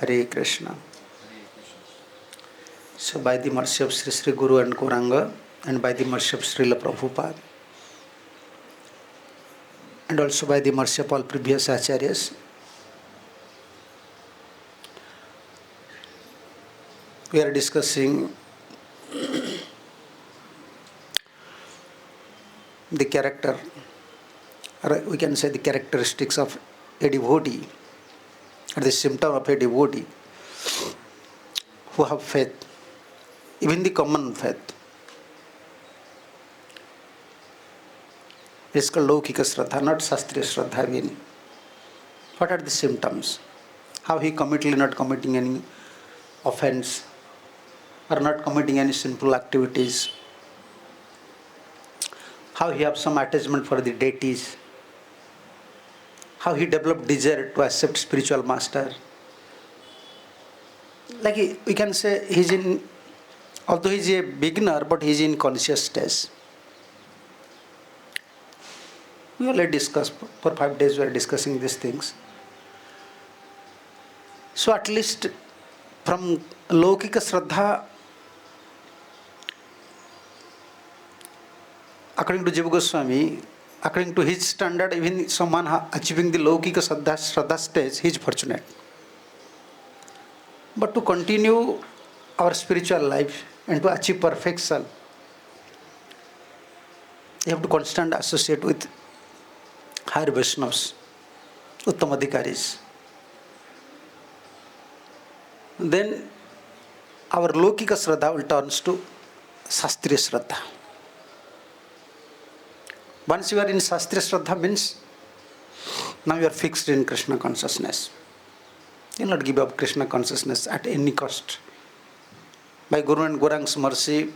Hare Krishna. So by the mercy of Sri Sri Guru and Gauranga, and by the mercy of Srila Prabhupada, and also by the mercy of all previous acharyas, we are discussing the character, or we can say the characteristics of a devotee, or the symptom of a devotee who have faith, even the common faith. It is called Laukika Shraddha, not Shastriya Shraddha again. What are the symptoms? How he committedly not committing any offense or not committing any sinful activities. How he have some attachment for the deities. How he developed desire to accept spiritual master. Like we can say although he is a beginner, but he is in conscious stage. We already discussed, for 5 days we are discussing these things. So at least from Laukika Shraddha, according to Jiva Goswami, according to his standard, even someone achieving the Laukika Shraddha stage, he is fortunate. But to continue our spiritual life and to achieve perfection, you have to constantly associate with higher Vaishnavas, Uttamadhikaris. Then our Laukika Shraddha will turn to Shastriya Shraddha. Once you are in Shastriya Shraddha means now you are fixed in Krishna consciousness. You will not give up Krishna consciousness at any cost. By Guru and Gaurang's mercy,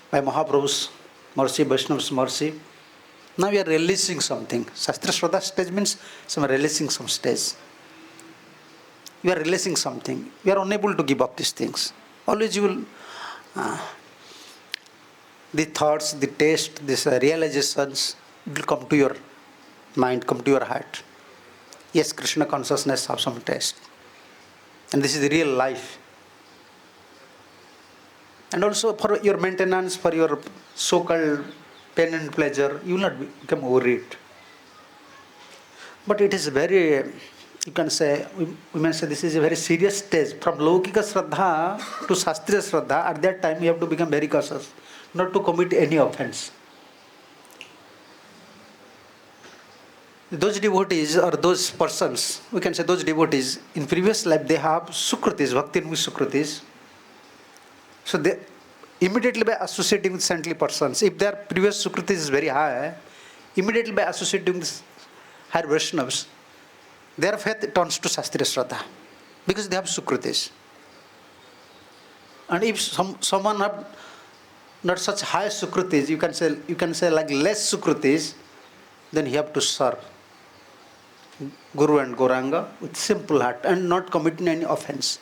by Mahaprabhu's mercy, Vaishnav's mercy, now we are releasing something. Shastriya Shraddha stage means some releasing some stage. You are releasing something. You are unable to give up these things. Always you will, the thoughts, the taste, these realizations will come to your mind, come to your heart. Yes, Krishna consciousness have some taste. And this is the real life. And also for your maintenance, for your so-called pain and pleasure, you will not become worried. But it is very, you can say, we may say this is a very serious stage. From Laukika Shraddha to Shastriya Shraddha, at that time you have to become very cautious, not to commit any offense. Those devotees or those persons, we can say those devotees, in previous life they have sukritis, bhakti and sukritis. So they immediately by associating with saintly persons, if their previous sukritis is very high, immediately by associating with higher Vaishnavas, their faith turns to Shastriya Shraddha because they have sukritis. And if someone have not such high sukritis, you can say like less sukritis, then he have to serve Guru and Gauranga with simple heart and not committing any offense.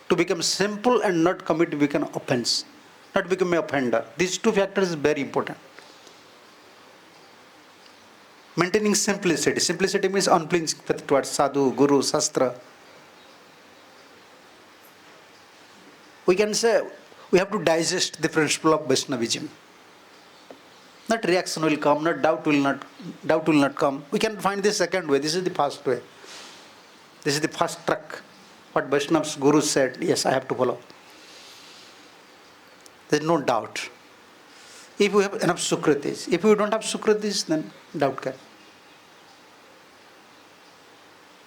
To become simple and not commit to become offense, not become an offender. These two factors is very important. Maintaining simplicity. Simplicity means unflinching faith towards sadhu, guru, shastra. We can say we have to digest the principle of Vaishnavism. Not reaction will come, not doubt will not come. We can find the second way. This is the first way. This is the first track. What Vaishnav's Guru said, yes, I have to follow. There is no doubt. If we have enough sukritis, if we don't have sukritis, then doubt can.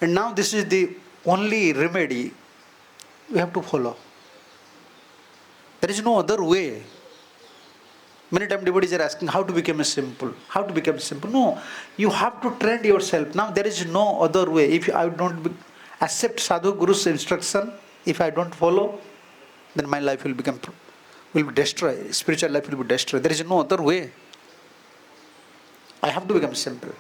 And now this is the only remedy we have to follow. There is no other way. Many times devotees are asking how to become simple. How to become simple? No, you have to train yourself. Now there is no other way. If I don't accept Sadhu Guru's instruction, if I don't follow, then my life will be destroyed. Spiritual life will be destroyed. There is no other way. I have to become simple.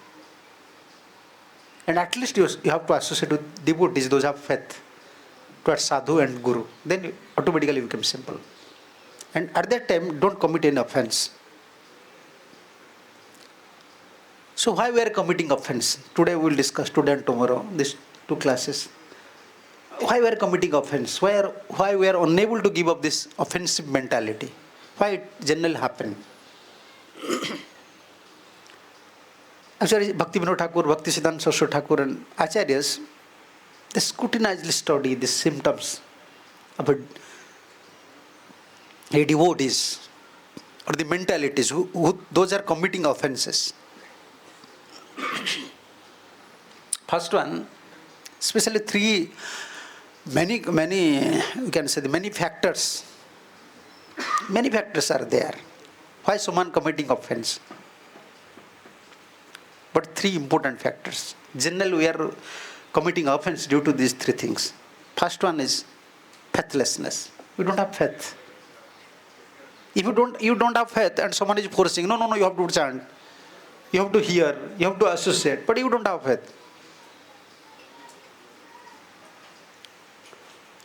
And at least you have to associate with devotees, those who have faith towards Sadhu and Guru. Then you automatically become simple. And at that time, don't commit any offense. So why we are committing offense? Today we will discuss, today and tomorrow, these two classes. why we are committing offense? Why we are unable to give up this offensive mentality? Why it generally happen? Actually, Bhakti Vinod Thakur, Bhakti Siddhanta Saraswati Thakur and Acharyas, they scrutinizedly study the symptoms of a devotees or the mentalities who those are committing offenses. First one, especially many you can say many factors are there. Why someone committing offense? But three important factors. Generally, we are committing offense due to these three things. First one is faithlessness. We don't have faith. If you don't have faith and someone is forcing, no, you have to chant, you have to hear, you have to associate, but you don't have faith.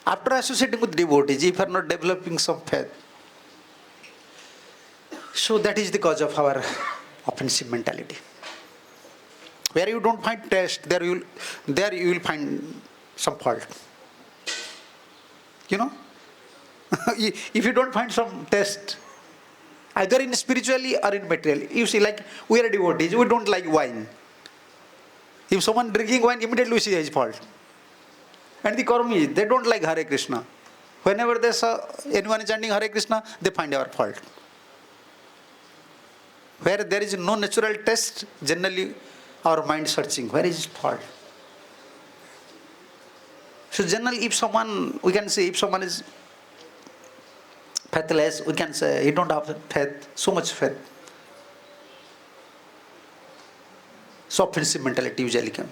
After associating with devotees, if you are not developing some faith, so that is the cause of our offensive mentality. Where you don't find taste, there you will find some fault. You know? If you don't find some taste, either in spiritually or in materially. You see, like we are devotees, we don't like wine. If someone drinking wine, immediately we see his fault. And the karmis, they don't like Hare Krishna. Whenever they saw anyone chanting Hare Krishna, they find our fault. Where there is no natural taste, generally our mind searching, where is his fault? So generally, if someone is faithless, we can say he don't have faith, so much faith. So offensive mentality usually comes.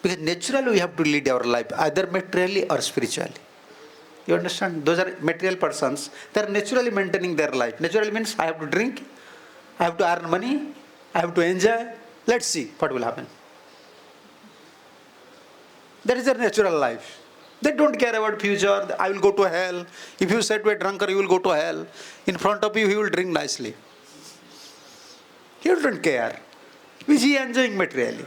Because naturally we have to lead our life, either materially or spiritually. You understand? Those are material persons. They are naturally maintaining their life. Naturally means I have to drink, I have to earn money, I have to enjoy. Let's see what will happen. That is their natural life. They don't care about future. I will go to hell. If you say to a drunkard, you will go to hell. In front of you, he will drink nicely. He don't care. Which he is enjoying materially.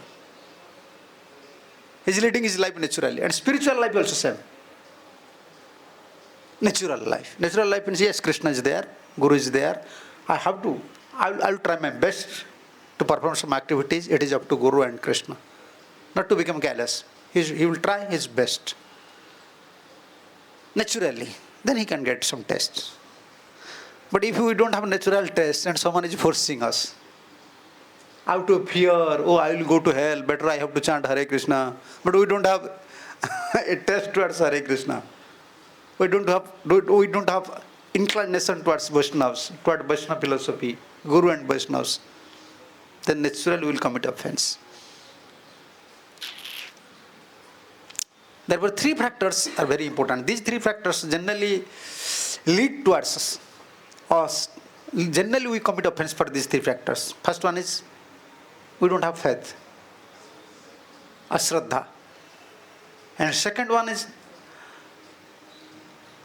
He is leading his life naturally. And spiritual life also same. Natural life. Natural life means yes, Krishna is there, Guru is there. I will try my best to perform some activities. It is up to Guru and Krishna. Not to become careless. He will try his best. Naturally. Then he can get some tests. But if we don't have natural test and someone is forcing us, out of fear, I will go to hell, better I have to chant Hare Krishna. But we don't have a test towards Hare Krishna. We don't have inclination towards Vaishnavas, toward Vaishnava philosophy, Guru and Vaishnavas. Then naturally we will commit offense. Therefore, three factors are very important. These three factors generally lead towards us. Generally we commit offense for these three factors. First one is we don't have faith, ashraddha. And second one is,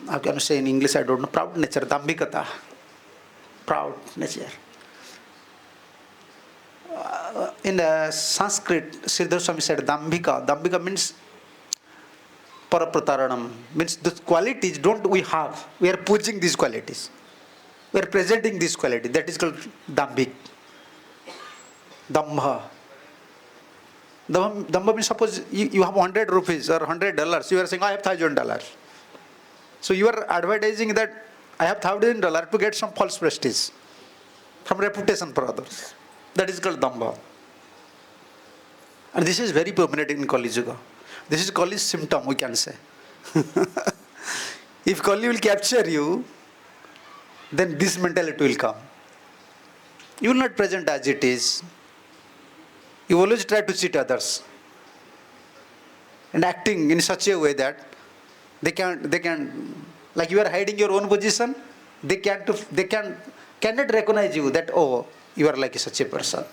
how can I say in English, I don't know, proud nature, dambhikata, proud nature. In Sanskrit, Haladhara Swami said dambhika. Dambhika means paraprataranam, means the qualities don't we have. We are pushing these qualities. We are presenting these qualities. That is called dambhik. Dambha. Dambha means suppose you have 100 rupees or $100. You are saying I have $1,000. So you are advertising that I have $1,000 to get some false prestige from reputation for others. That is called dambha. And this is very prominent in Kali Yuga. This is Kali's symptom, we can say. If Kali will capture you, then this mentality will come. You will not present as it is. You always try to cheat others. And acting in such a way that they can, like you are hiding your own position, they cannot recognize you that, you are like such a person.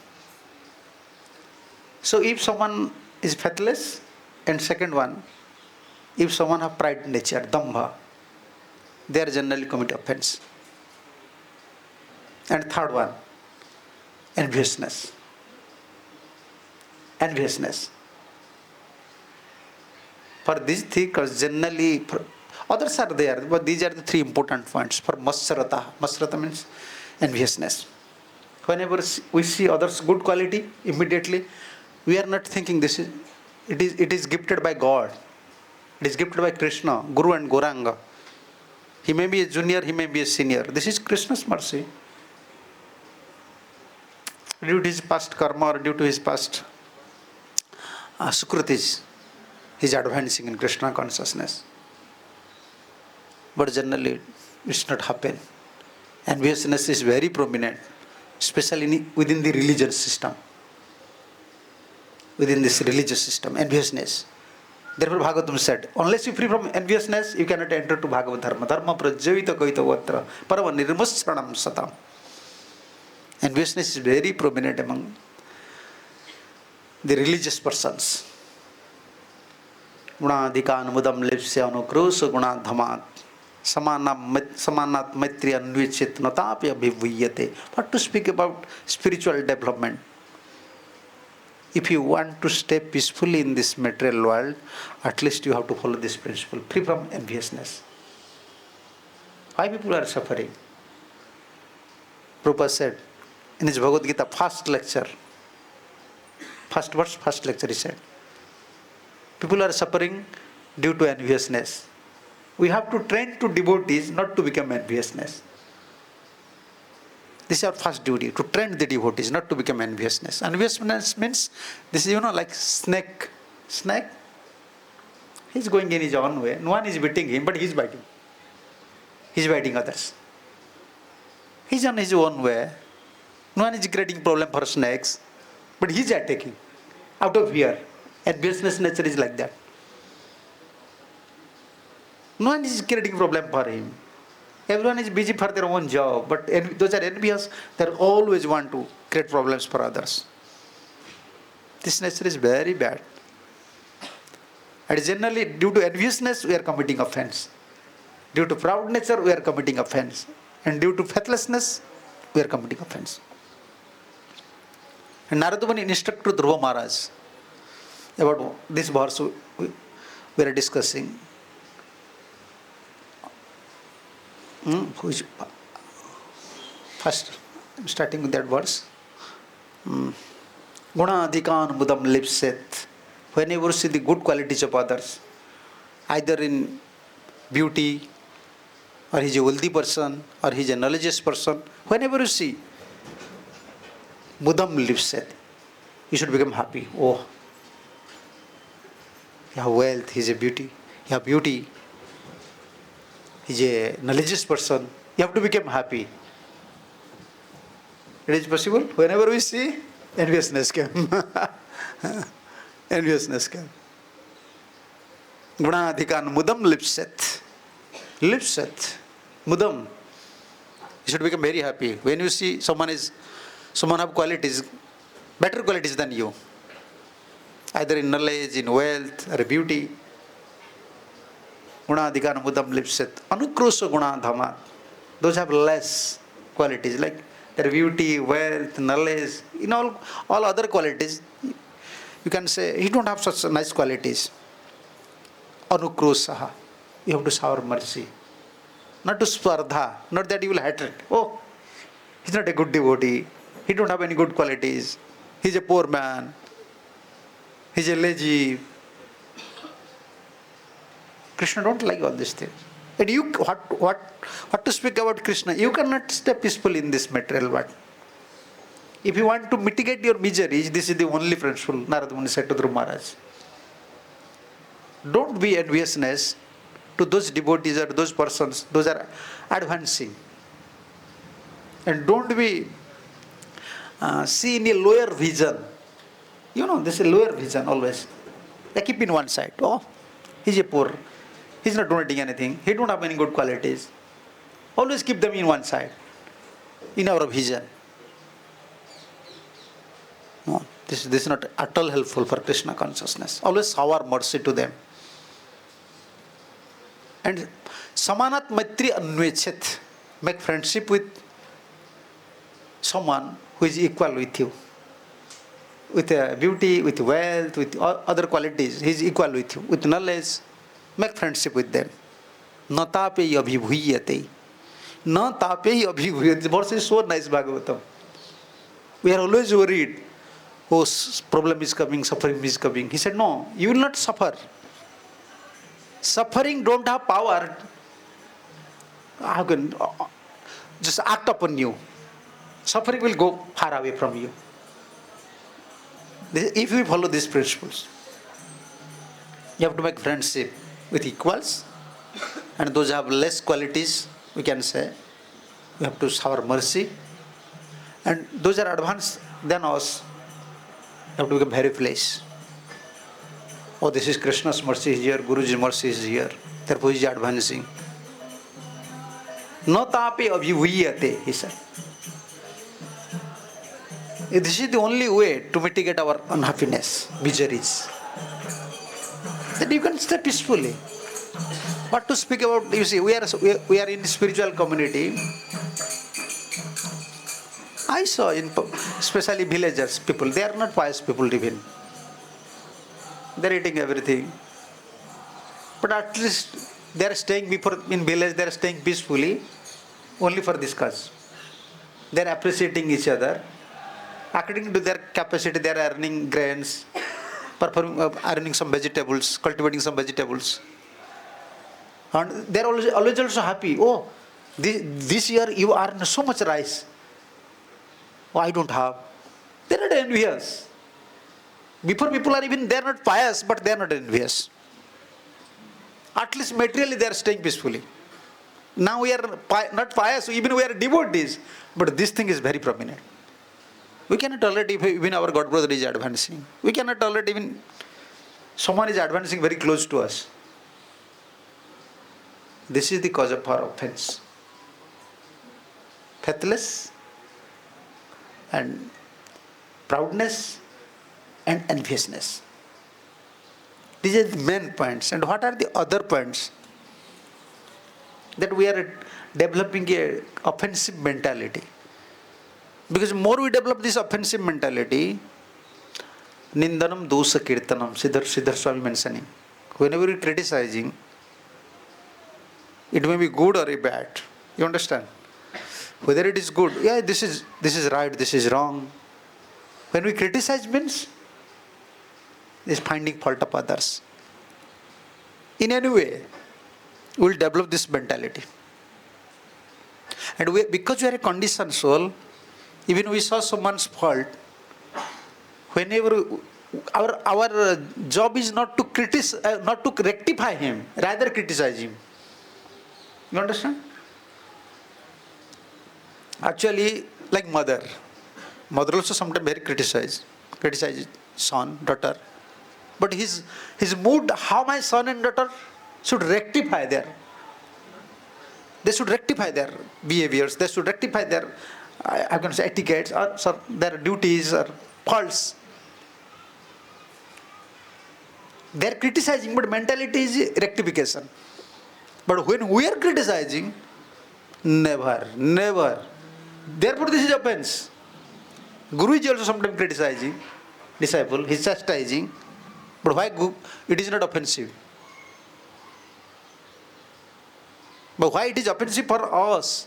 So if someone is faithless, and second one, if someone have pride nature, dambha, they are generally commit offense. And third one, enviousness. Enviousness. For these thinkers, generally, others are there, but these are the three important points. For masrata, masrata means enviousness. Whenever we see others' good quality, immediately we are not thinking it is gifted by God. It is gifted by Krishna, Guru and Gauranga. He may be a junior, he may be a senior. This is Krishna's mercy. Due to his past karma or due to his past sukritis, he is advancing in Krishna consciousness. But generally, it's not happen. Enviousness is very prominent, especially within the religious system. Within this religious system, enviousness. Therefore, Bhagavatam said, unless you free from enviousness, you cannot enter to Bhagavad Dharma. Dharma prajavita kaita vatra parava nirmasranam satam. Enviousness is very prominent among the religious persons. Gunadhikan mudam lipsya anukrusa gunadhamat samanat maitri anvichit natapi abhivuyate. What to speak about spiritual development? If you want to stay peacefully in this material world, at least you have to follow this principle, free from enviousness. Why people are suffering? Prabhupada said in his Bhagavad Gita first lecture, first verse, first lecture, he said, people are suffering due to enviousness. We have to train to devotees not to become enviousness. This is our first duty, to train the devotees not to become enviousness. Enviousness means, this is like snake. Snake, he's going in his own way. No one is beating him, but he's biting. He's biting others. He's on his own way. No one is creating problem for snakes, but he's attacking out of fear. Enviousness nature is like that. No one is creating problem for him. Everyone is busy for their own job, but those are envious. They always want to create problems for others. This nature is very bad. And generally, due to enviousness, we are committing offense. Due to proud nature, we are committing offense. And due to faithlessness, we are committing offense. And Narada Muni instructed Dhruva Maharaj about this verse we are discussing. First, I'm starting with that verse. Guna adhikan mudam lipset. Whenever you see the good qualities of others, either in beauty, or he's a wealthy person, or he's a knowledgeous person, whenever you see mudam lipset, you should become happy. Oh, you have wealth, he's a beauty. You have beauty, he's a knowledgeous person. You have to become happy. It is possible. Whenever we see, enviousness came. Enviousness came. Gunadhikan mudam lipset. Lipset. Mudam. You should become very happy. When you see someone have qualities, better qualities than you, either in knowledge, in wealth, or beauty. Gunadhikan mudam lipset. Anukrosa gunadhamat. Those have less qualities, like their beauty, wealth, knowledge, in all other qualities. You can say, he don't have such nice qualities. Anukrosaha. You have to shower mercy. Not to spardha, not that you will hate it. Oh, he's not a good devotee. He don't have any good qualities. He's a poor man. He's a lazy. Krishna don't like all these things. And you, what to speak about Krishna? You cannot stay peaceful in this material world. If you want to mitigate your miseries, this is the only principle Narada Muni said to Dhruva Maharaj. Don't be enviousness to those devotees or those persons, those are advancing. And don't be see in a lower vision. This is a lower vision always. They keep in one side. Oh, he's a poor. He's not donating anything. He don't have any good qualities. Always keep them in one side, in our vision. No, this is not at all helpful for Krishna consciousness. Always shower mercy to them. And samanat maitri anvechet. Make friendship with someone who is equal with you. with beauty, with wealth, with other qualities. He is equal with you. With knowledge, make friendship with them. Na tape abhibhuyate. Na tape abhibhuyate. The verse is so nice, Bhagavatam. We are always worried. Oh, problem is coming, suffering is coming. He said, no, you will not suffer. Suffering don't have power. How can just act upon you? Suffering will go far away from you. If we follow these principles, you have to make friendship with equals, and those who have less qualities, we can say, we have to shower mercy, and those are advanced than us, you have to become very flesh. Oh, this is Krishna's mercy is here, Guruji's mercy is here, therefore he is advancing. No tape abhivuyate, he said. This is the only way to mitigate our unhappiness, miseries. Then you can stay peacefully. What to speak about? You see, we are in spiritual community. I saw especially villagers people. They are not pious people even. They are eating everything. But at least they are staying in village. They are staying peacefully, only for this cause. They are appreciating each other. According to their capacity, they are earning grains, earning some vegetables, cultivating some vegetables. And they are always also happy. Oh, this year you earn so much rice. Oh, I don't have. They are not envious. Before people are even, they are not pious, but they are not envious. At least materially they are staying peacefully. Now we are not pious, even we are devotees, but this thing is very prominent. We cannot tolerate if even our God brother is advancing. We cannot tolerate even someone is advancing very close to us. This is the cause of our offense. Faithless and proudness and enviousness. These are the main points. And what are the other points? That we are developing a offensive mentality. Because more we develop this offensive mentality, Nindanam dosa kirtanam, Siddhar Swami mentioning. Whenever we are criticizing, it may be good or bad. You understand? Whether it is good, yeah, this is right, this is wrong. When we criticize means, is finding fault of others. In any way, we will develop this mentality. And because we are a conditioned soul, even we saw someone's fault, whenever our job is not to criticize, not to rectify him, rather criticize him. You understand? Actually, like mother also sometimes very criticizes son, daughter. But his mood, how my son and daughter should rectify they should rectify their behaviors, they should rectify their I can say etiquettes or their duties or faults. They are criticizing, but mentality is rectification. But when we are criticizing, never. Therefore this is offense. Guru is also sometimes criticizing disciple, he is chastising, but why it is not offensive? But why it is offensive for us?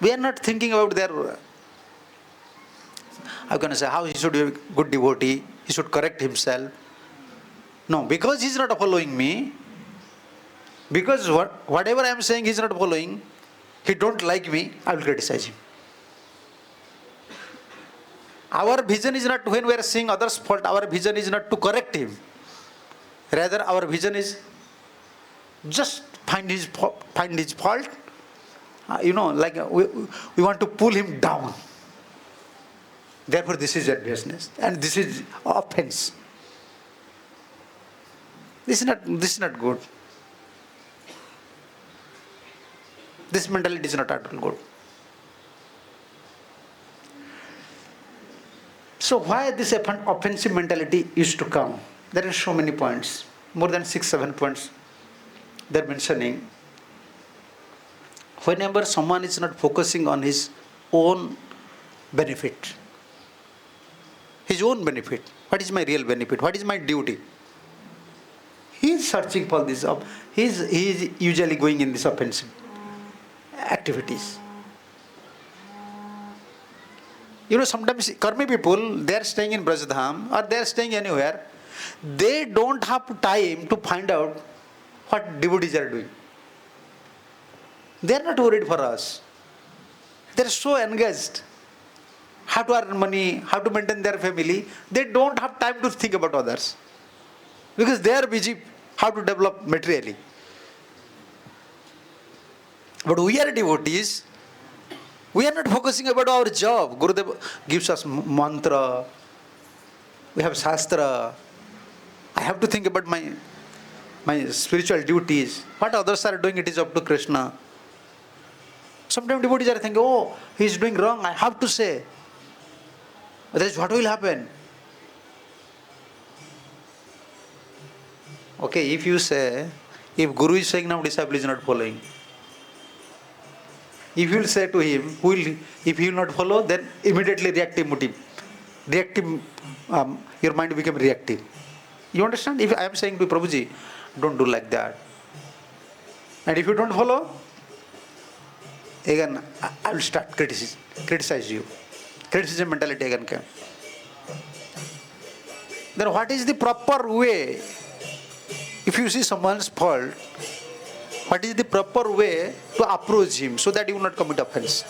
We are not thinking about their, how can I say, how he should be a good devotee, he should correct himself. No, because he is not following me, because whatever I am saying he is not following, he don't like me, I will criticize him. Our vision is not, when we are seeing others' fault, our vision is not to correct him. Rather, our vision is just find his fault. Like we want to pull him down. Therefore, this is enviousness, and this is offense. This is not good. This mentality is not at all good. So why this offensive mentality used to come? There are so many points, more than 6-7 points they're mentioning. Whenever someone is not focusing on his own benefit, his own benefit. What is my real benefit? What is my duty? He is searching for this. He is usually going in this offensive activities. Sometimes karmi people, they are staying in Brajadham or they are staying anywhere. They don't have time to find out what devotees are doing. They are not worried for us. They are so engaged. How to earn money, how to maintain their family. They don't have time to think about others. Because they are busy how to develop materially. But we are devotees. We are not focusing about our job. Gurudev gives us mantra. We have shastra. I have to think about my spiritual duties. What others are doing, it is up to Krishna. Sometimes devotees are thinking, oh, he is doing wrong, I have to say. Otherwise, what will happen? Okay, if you say, if Guru is saying now disciple is not following, if you will say to him, if he will not follow, then immediately reactive motive. Your mind become reactive. You understand? If I am saying to Prabhuji, don't do like that. And if you don't follow, again, I will start criticize you. Criticism mentality again came. Then what is the proper way? If you see someone's fault, what is the proper way to approach him so that you will not commit offense?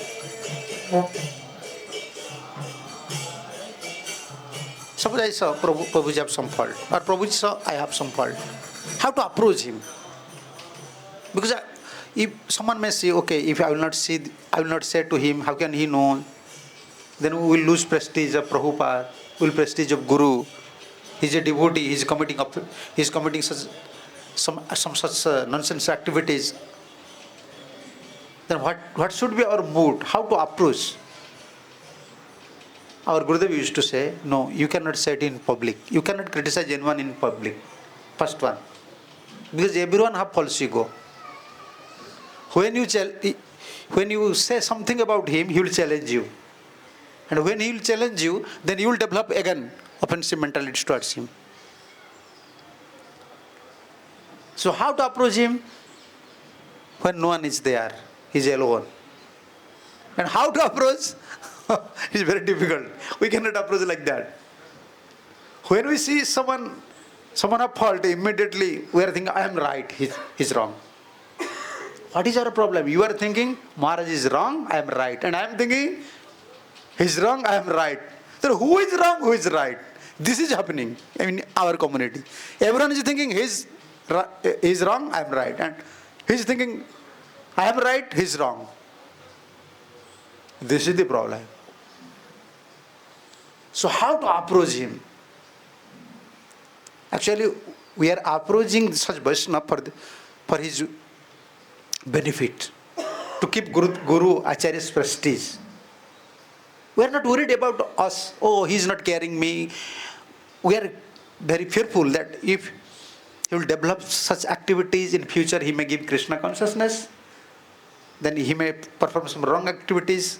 Suppose I saw Prabhuji have some fault, or Prabhuji saw I have some fault. How to approach him? Because if someone may say, okay, if I will not say to him, how can he know? Then we will lose prestige of Prabhupada, we will prestige of Guru. He is a devotee, he is committing some such nonsense activities. Then what should be our mood? How to approach? Our Gurudev used to say, no, you cannot say it in public. You cannot criticize anyone in public. First one. Because everyone have false ego. When you say something about him, he will challenge you. And when he will challenge you, then you will develop again offensive mentality towards him. So how to approach him? When no one is there, he is alone. And how to approach? It is very difficult. We cannot approach like that. When we see someone at fault, immediately we are thinking, I am right, he is wrong. What is our problem? You are thinking, Maharaja is wrong, I am right. And I am thinking, he is wrong, I am right. So who is wrong, who is right? This is happening in our community. Everyone is thinking, he is wrong, I am right. And he is thinking, I am right, he is wrong. This is the problem. So how to approach him? Actually, we are approaching such Vaishnava for his benefit, to keep Guru Acharya's prestige. We are not worried about us. Oh, he is not carrying me. We are very fearful that if he will develop such activities in future, he may give Krishna consciousness. Then he may perform some wrong activities.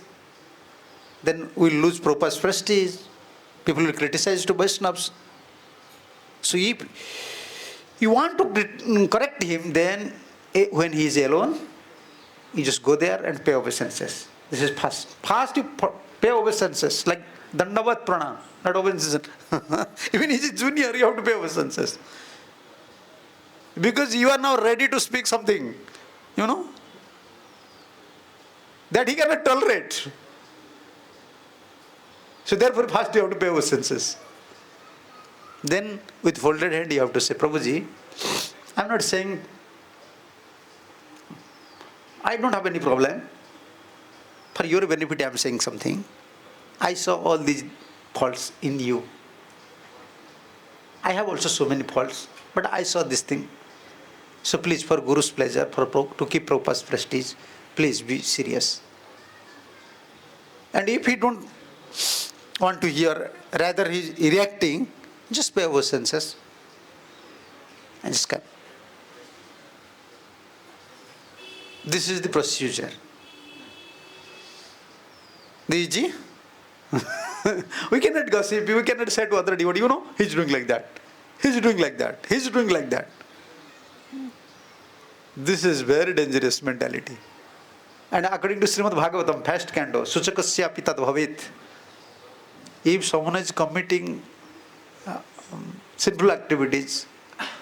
Then we will lose Prabhupada's prestige. People will criticize to Vaishnavas. So if you want to correct him, then when he is alone, you just go there and pay obeisances. This is fast. Fast you pay obeisances, like Dandavat Pranam, not obeisances. Even he is junior, you have to pay obeisances. Because you are now ready to speak something, that he cannot tolerate. So therefore, first you have to pay obeisances. Then with folded hand you have to say, Prabhuji, I am not saying, I don't have any problem. For your benefit I am saying something. I saw all these faults in you. I have also so many faults, but I saw this thing. So please, for Guru's pleasure, to keep Prabhupada's prestige, please be serious. And if he don't want to hear, rather he is reacting, just pay obeisances and just come. This is the procedure. Easy? We cannot gossip, we cannot say to other devotee, he's doing like that. He's doing like that. He's doing like that. This is very dangerous mentality. And according to Srimad Bhagavatam, first canto, Suchakasya Pitat Bhavit. If someone is committing sinful activities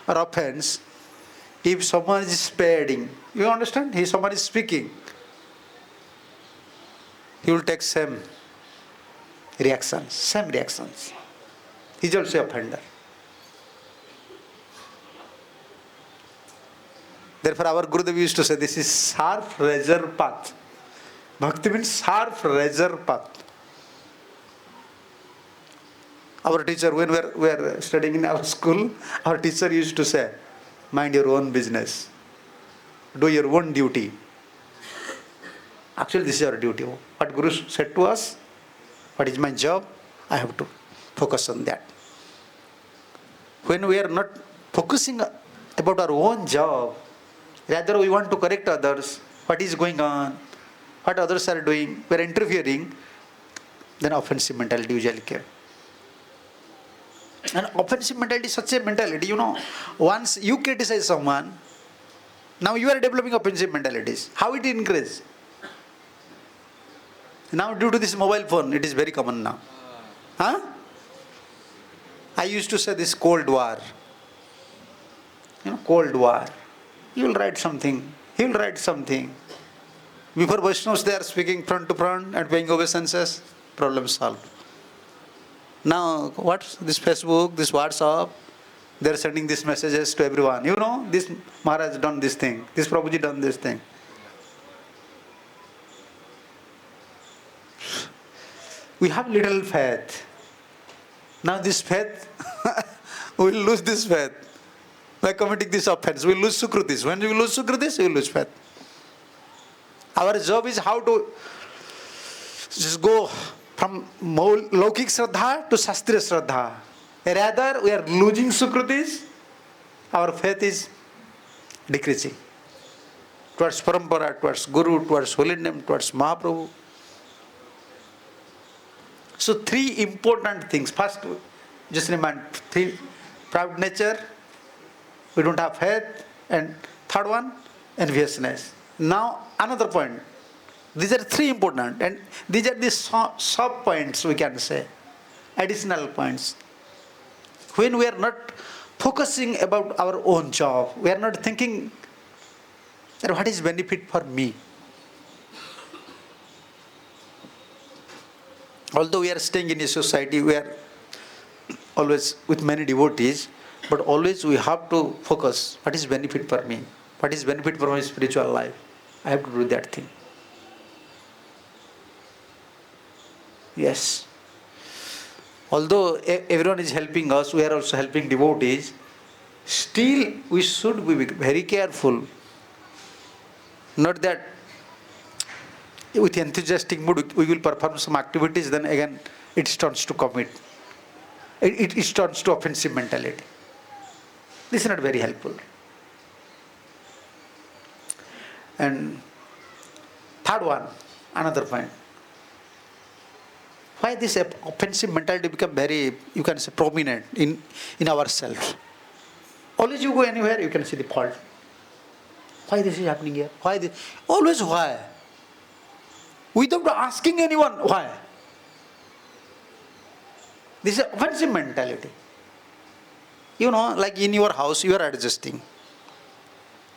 or offense, if someone is spreading, you understand? If someone is speaking, he will take same reactions. He is also offender. Therefore, our Gurudev used to say, this is sharp razor path. Bhakti means sharp razor path. Our teacher, when we were studying in our school, our teacher used to say, mind your own business. Do your own duty. Actually, this is our duty. What Guru said to us, what is my job? I have to focus on that. When we are not focusing about our own job, rather we want to correct others, what is going on, what others are doing, we are interfering, then offensive mentality usually came. And offensive mentality is such a mentality, once you criticize someone, now you are developing offensive mentalities. How it increases? Now due to this mobile phone, it is very common now. I used to say this Cold War. Cold War. You will write something, he will write something. Before Vaishnavas, they are speaking front to front and paying obeisances, problem solved. Now, what's this Facebook, this WhatsApp, they are sending these messages to everyone. This Maharaja done this thing, this Prabhuji done this thing. We have little faith. Now this faith, we will lose this faith. By committing this offense, we will lose Sukrutis. When we lose Sukrutis, we will lose faith. Our job is how to just go from Laukik Shraddha to Shastriya Shraddha. Rather, we are losing Sukrutis, our faith is decreasing. Towards Parampara, towards Guru, towards Holy Name, towards Mahaprabhu. So, three important things. First, just remind, three, proud nature, we don't have faith, and third one, enviousness. Now, another point. These are three important, and these are the sub points, we can say, additional points. When we are not focusing about our own job, we are not thinking that what is benefit for me. Although we are staying in a society where always with many devotees, but always we have to focus what is benefit for me, what is benefit for my spiritual life. I have to do that thing. Yes. Although everyone is helping us, we are also helping devotees, still we should be very careful. Not that with enthusiastic mood we will perform some activities, then again it turns to commit. It turns to offensive mentality. This is not very helpful. And third one, another point. Why this offensive mentality become very, you can say, prominent in ourselves? Always you go anywhere, you can see the fault. Why this is happening here? Why this? Always why? Without asking anyone why. This is offensive mentality. Like in your house, you are adjusting.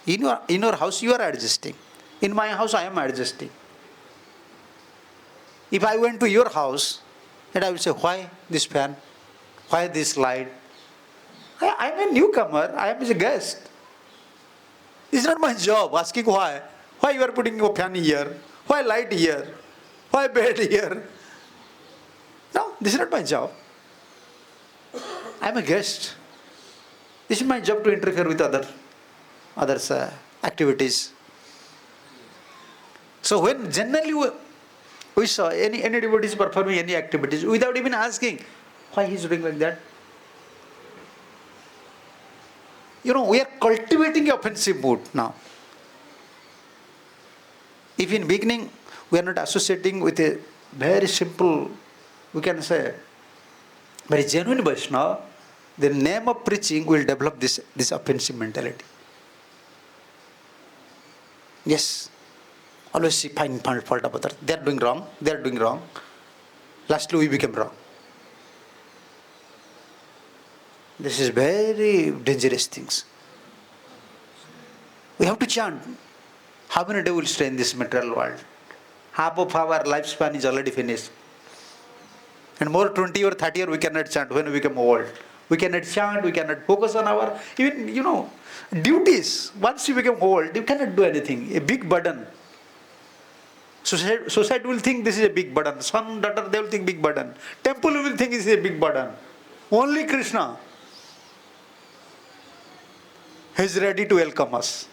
In your house, you are adjusting. In my house, I am adjusting. If I went to your house, and I will say, why this fan? Why this light? I am a newcomer. I am a guest. It's not my job asking why. Why you are putting a fan here? Why light here? Why bed here? No, this is not my job. I am a guest. This is my job to interfere with others' activities. So when generally we saw any devotees performing any activities without even asking why he is doing like that, we are cultivating an offensive mood now. If in beginning we are not associating with a very simple we can say, very genuine Vaishnava, the name of preaching will develop this offensive mentality. Yes, always see find fault of others. They are doing wrong, they are doing wrong. Lastly, we became wrong. This is very dangerous things. We have to chant. How many days will stay in this material world? Half of our lifespan is already finished. And more 20 or 30 years we cannot chant when we become old. We cannot chant, we cannot focus on our, even, duties. Once you become old, you cannot do anything. A big burden. Society will think this is a big burden. Son, daughter, they will think big burden. Temple will think this is a big burden. Only Krishna is ready to welcome us.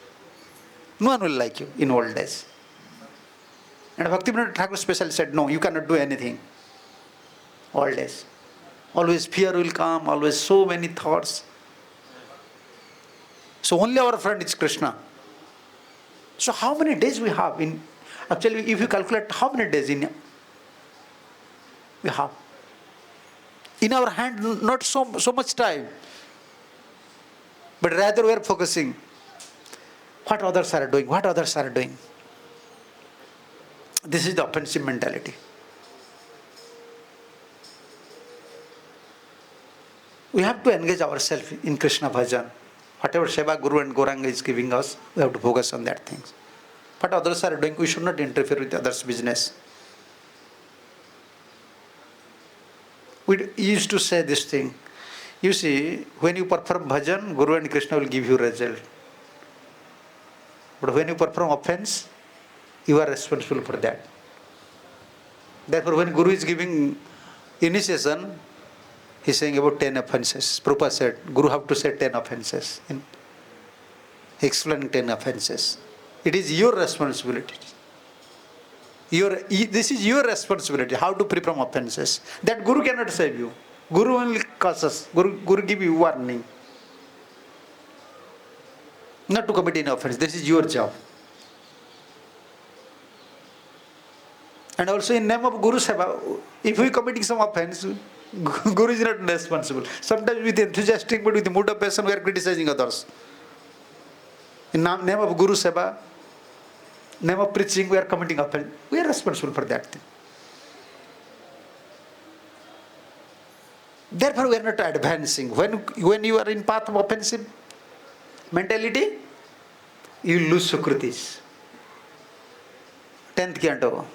No one will like you in old days. And Bhaktivinoda Thakur specially said, no, you cannot do anything. All days. Always fear will come, always so many thoughts. So only our friend is Krishna. So how many days we have in, actually if you calculate how many days we have. In our hand, not so much time. But rather we are focusing what others are doing, what others are doing. This is the offensive mentality. We have to engage ourselves in Krishna bhajan. Whatever seva Guru and Gauranga is giving us, we have to focus on that things. What others are doing, we should not interfere with others' business. We used to say this thing. You see, when you perform bhajan, Guru and Krishna will give you result. But when you perform offense, you are responsible for that. Therefore, when Guru is giving initiation, he is saying about 10 offenses. Prabhupada said, Guru have to say 10 offenses. Explaining 10 offenses. It is your responsibility. This is your responsibility, how to free from offenses. That Guru cannot save you. Guru only causes. Guru give you warning. Not to commit any offense. This is your job. And also in name of Guru Seva, if we are committing some offense, Guru is not responsible. Sometimes with enthusiastic, but with the mood of passion, we are criticizing others. In name of Guru Seva, name of preaching, we are committing offense. We are responsible for that thing. Therefore, we are not advancing. When you are in path of offensive mentality, you lose Sukritis. 10th canto.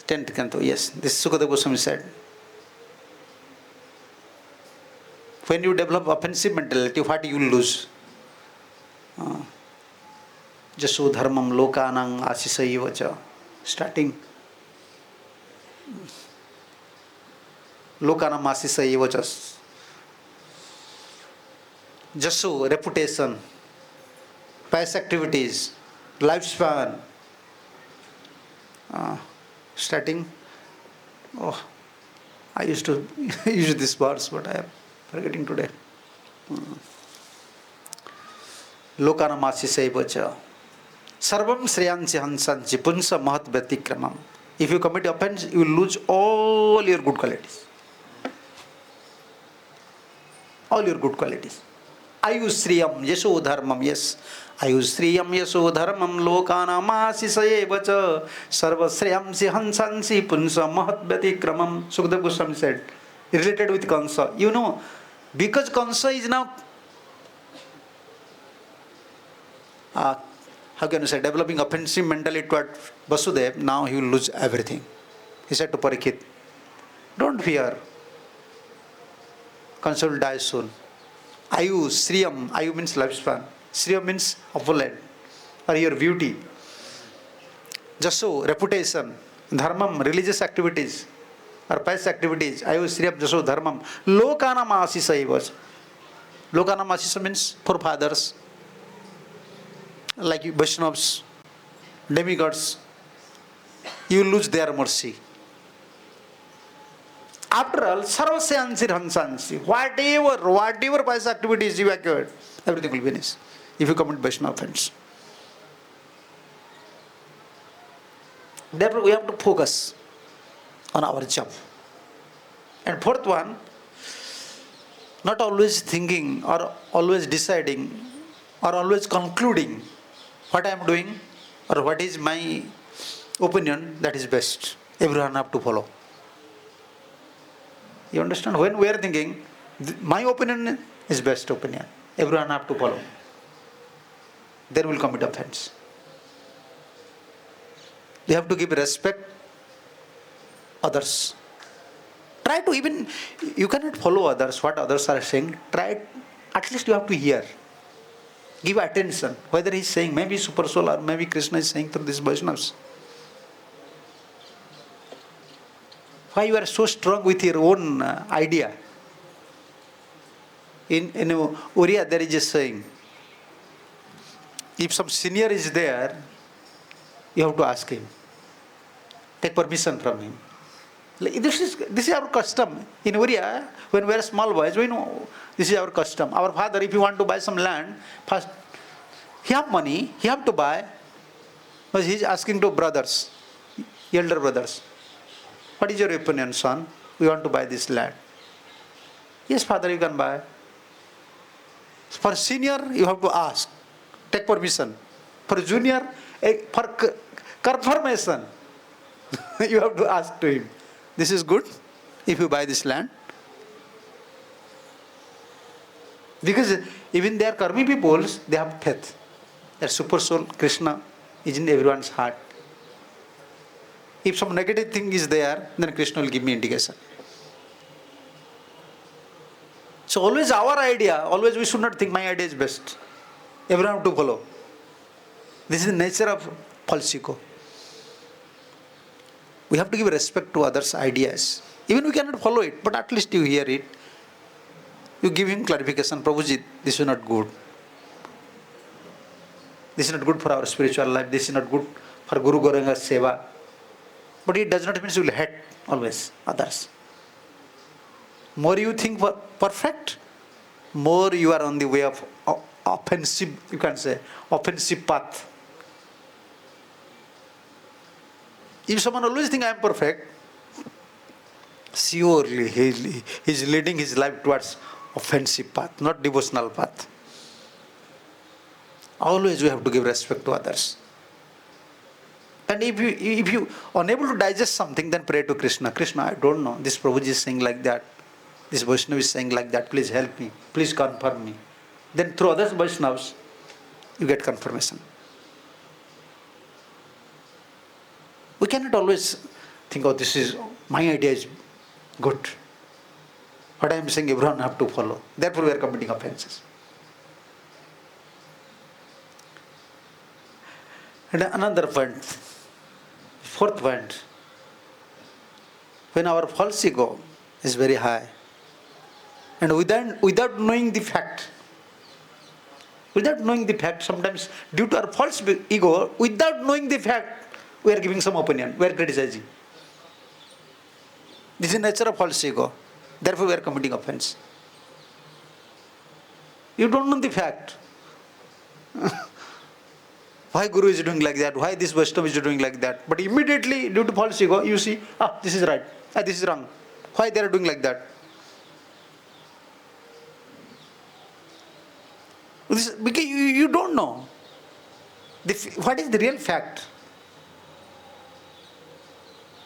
10th canto, yes. This Sukadeva Goswami said. When you develop offensive mentality, what you will lose? Jaso dharmam lokanang asisaivacha. Starting. Lokanam asisaivacha. Jaso, reputation, past activities, lifespan. Starting. Oh, I used to use these words, but I am forgetting today. Lokanam asisaivacha. Sarvam sriyansi hansansi punsa mahat vyatikramam. If you commit offense, you will lose all your good qualities. All your good qualities. Ayusriyam yaso dharmam, yes. Ayusriyam yaso dharmam lokanam asisayevacha sarvasriyamsi hansansi punsa mahat vyatikramam. Sukadeva Goswami said, related with Kansa. You know, because Kansa is now how can you say, developing offensive mentality toward Vasudev, now he will lose everything. He said to Parikshit, don't fear. Kansa will die soon. Ayu, Sriyam, Ayu means lifespan. Sriyam means opulent, or your beauty. Jaso, reputation. Dharmam, religious activities, or past activities. Ayu, Sriyam, Jaso, Dharmam. Lokanam asisaivacha. Lokanam asisa means forefathers, like Vaishnavas, demigods, you lose their mercy. After all, sarvasyansi hansansi, whatever past activities you acquired, everything will vanish if you commit Vaishnava offense. Therefore, we have to focus. on our job. And fourth one, not always thinking or always deciding or always concluding what I am doing or what is my opinion that is best. Everyone have to follow. You understand? When we are thinking, my opinion is best opinion, everyone have to follow, there will commit offense. You have to give respect others. Try to even, you cannot follow others, what others are saying. Try, at least you have to hear. Give attention. Whether he is saying, maybe Super Soul or maybe Krishna is saying through these Vaishnavas. Why you are so strong with your own idea? In Oriya there is a saying, if some senior is there, you have to ask him. Take permission from him. This is our custom. In Oriya, when we are small boys, we know this is our custom. Our father, if you want to buy some land, first he have money, he have to buy, but he is asking to brothers, elder brothers, what is your opinion, son? We want to buy this land. Yes, father, you can buy. For senior, you have to ask, take permission. For junior, for confirmation, you have to ask to him, this is good if you buy this land. Because even they are karmi peoples, they have faith. That Super Soul, Krishna, is in everyone's heart. If some negative thing is there, then Krishna will give me indication. So always our idea, always we should not think my idea is best. Everyone have to follow. This is the nature of false ego. We have to give respect to others' ideas. Even we cannot follow it, but at least you hear it. You give him clarification, Prabhuji, this is not good. This is not good for our spiritual life. This is not good for Guru Goranga's seva. But it does not mean you will hate always others. More you think perfect, more you are on the way of offensive, you can say, offensive path. If someone always thinks I am perfect, surely he is leading his life towards offensive path, not devotional path. Always we have to give respect to others. And if you unable to digest something, then pray to Krishna. Krishna, I don't know. This Prabhuji is saying like that. This Vaishnava is saying like that. Please help me. Please confirm me. Then through other Vaishnavas, you get confirmation. We cannot always think, oh, this is, my idea is good. What I am saying, everyone have to follow. Therefore, we are committing offenses. And another point, fourth point, when our false ego is very high, and without knowing the fact, sometimes due to our false ego, without knowing the fact, we are giving some opinion, we are criticizing. This is the nature of false ego. Therefore, we are committing offense. You don't know the fact. Why Guru is doing like that? Why this Vaishnava is doing like that? But immediately, due to false ego, you see, this is right, this is wrong. Why they are doing like that? Because you don't know what is the real fact.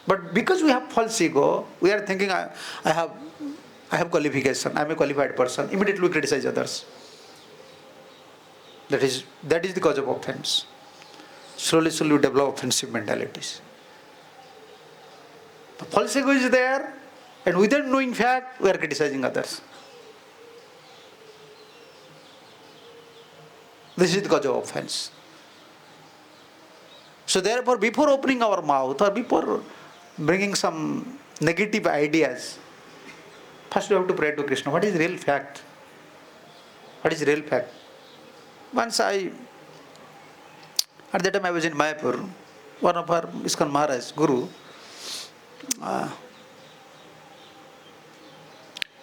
But because we have false ego, we are thinking, I have qualification, I am a qualified person. Immediately we criticize others. That is the cause of offense. Slowly we develop offensive mentalities. The false ego is there, and without knowing fact, we are criticizing others. This is the cause of offense. So therefore, before opening our mouth or before bringing some negative ideas, first we have to pray to Krishna. What is real fact? What is real fact? Once at that time I was in Mayapur, one of our ISKCON Maharaja, Guru,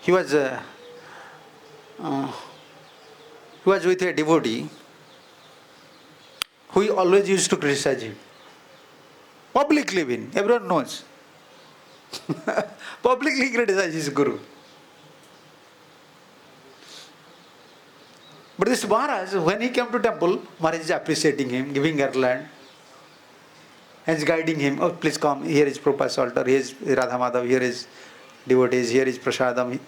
he was with a devotee who always used to criticize him. Publicly, everyone knows. Publicly criticized his guru. But this Maharaj, when he came to temple, Maharaj is appreciating him, giving garland, and is guiding him. Oh, please come. Here is Prabhupada's altar. Here is Radha Madhav. Here is devotees. Here is Prasadam.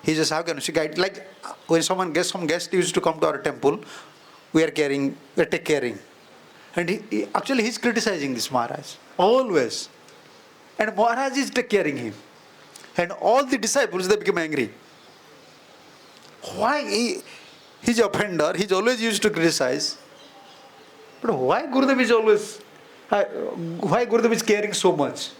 He just, how can she guide? Like when some guest used to come to our temple, we are take caring. And actually he's criticizing this Maharaj. Always. And Maharaj is take caring him. And all the disciples, they become angry. Why? He's an offender. He's always used to criticize. But why Gurudev is always, why Gurudev is caring so much?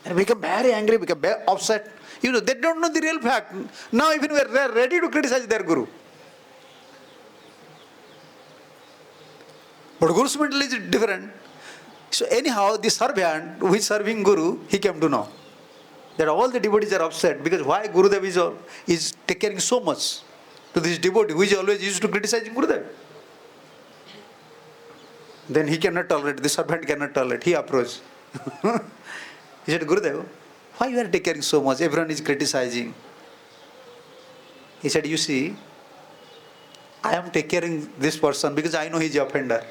And become very angry, become very upset. You know, they don't know the real fact. Now even they are ready to criticize their Guru. But Guru's mental is different. So anyhow, the servant who is serving Guru, he came to know that all the devotees are upset because why Gurudev is taking so much to this devotee who is always used to criticizing Gurudev. Then he cannot tolerate, the servant cannot tolerate. He approached. He said, Gurudev, why you are taking so much? Everyone is criticizing. He said, you see, I am taking care of this person because I know he is an offender.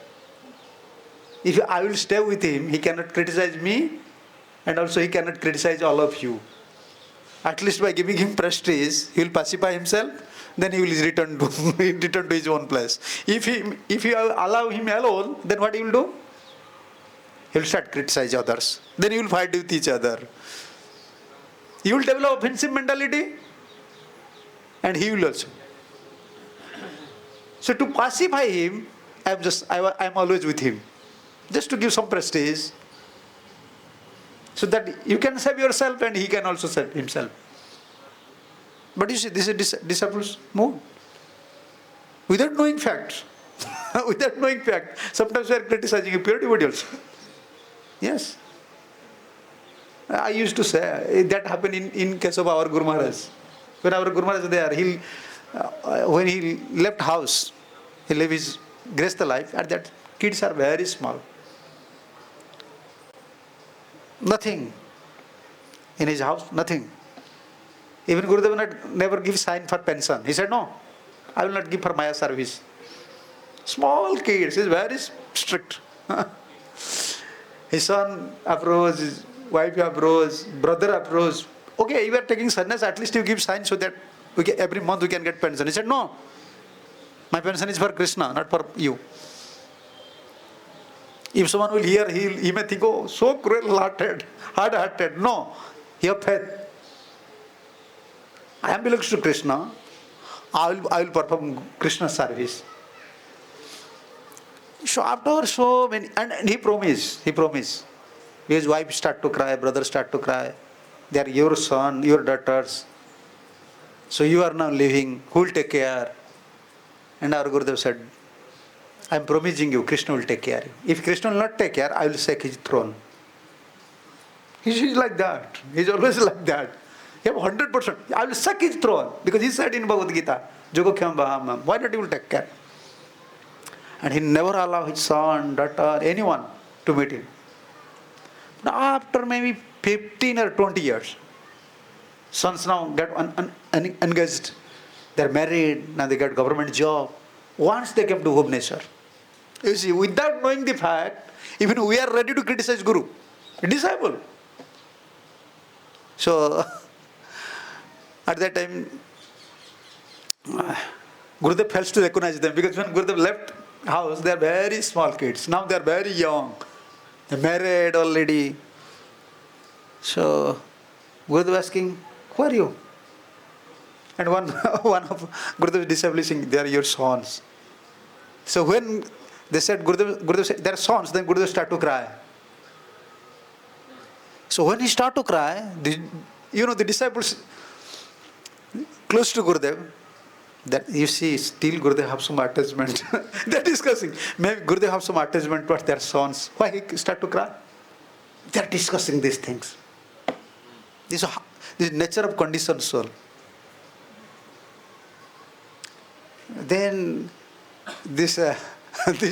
If I will stay with him, he cannot criticize me and also he cannot criticize all of you. At least by giving him prestige, he will pacify himself, then he will return to his own place. If you allow him alone, then what he will do? He will start criticizing others. Then you will fight with each other. You will develop offensive mentality and he will also. So to pacify him, I am always with him. Just to give some prestige. So that you can save yourself and he can also save himself. But you see, this is disciples' mood. Without knowing facts. Without knowing fact. Sometimes we are criticizing a pure devotee also. Yes. I used to say, that happened in case of our Guru Maharaj. When our Guru Maharaj was there, when he left house, he lived his graceful life, and that kids are very small. Nothing. In his house, nothing. Even Gurudev never give sign for pension. He said, no, I will not give for Maya service. Small kids, he is very strict. His son approached, his wife approached, brother approached. Okay, you are taking sannyas, at least you give sign so that every month we can get pension. He said, no, my pension is for Krishna, not for you. If someone will hear, he may think, oh, so cruel-hearted, hard-hearted. No, he have faith. I am belongs to Krishna. I will perform Krishna service. So after so many, and he promised. His wife start to cry, brother start to cry. They are your son, your daughters. So you are now living. Who will take care? And our Gurudev said, I am promising you, Krishna will take care. If Krishna will not take care, I will shake his throne. He's like that. He's always like that. He have 100%. I will shake his throne. Because he said in Bhagavad Gita, Jogo Khyam Bahamam. Why not he will take care? And he never allow his son, daughter, anyone to meet him. Now after maybe 15 or 20 years, sons now get engaged. They are married, now they get government job. Once they came to Bhubaneswar. You see, without knowing the fact, even we are ready to criticize Guru, a disciple. So, at that time, Gurudev fails to recognize them because when Gurudev left house, they are very small kids. Now they are very young. They are married already. So, Gurudev asking, who are you? And one of Gurudev's disciples saying, they are your sons. So when they said, Gurudev said, they are sons, then Gurudev start to cry. So when he start to cry, the disciples close to Gurudev, that you see, still Gurudev have some attachment. They are discussing. Maybe Gurudev have some attachment towards their sons. Why he start to cry? They are discussing these things. This is nature of conditioned soul. Then this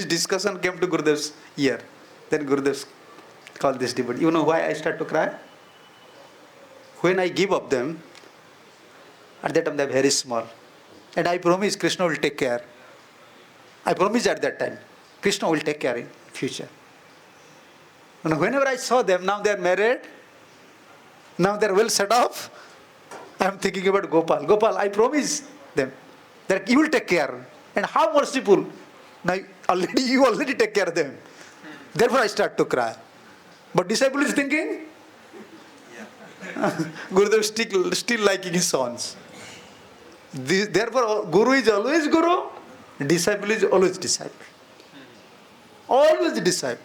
discussion came to Gurudev's ear. Then Gurudev call this devotee. You know why I start to cry? When I give up them, at that time they are very small. And I promise Krishna will take care. I promise at that time, Krishna will take care in future. And whenever I saw them, now they are married, now they are well set up, I am thinking about Gopal. Gopal, I promise them that you will take care. And how merciful. Now you already take care of them. Therefore I start to cry. But disciple is thinking, Gurudev still liking his sons. Therefore Guru is always Guru, disciple is always disciple. Always disciple.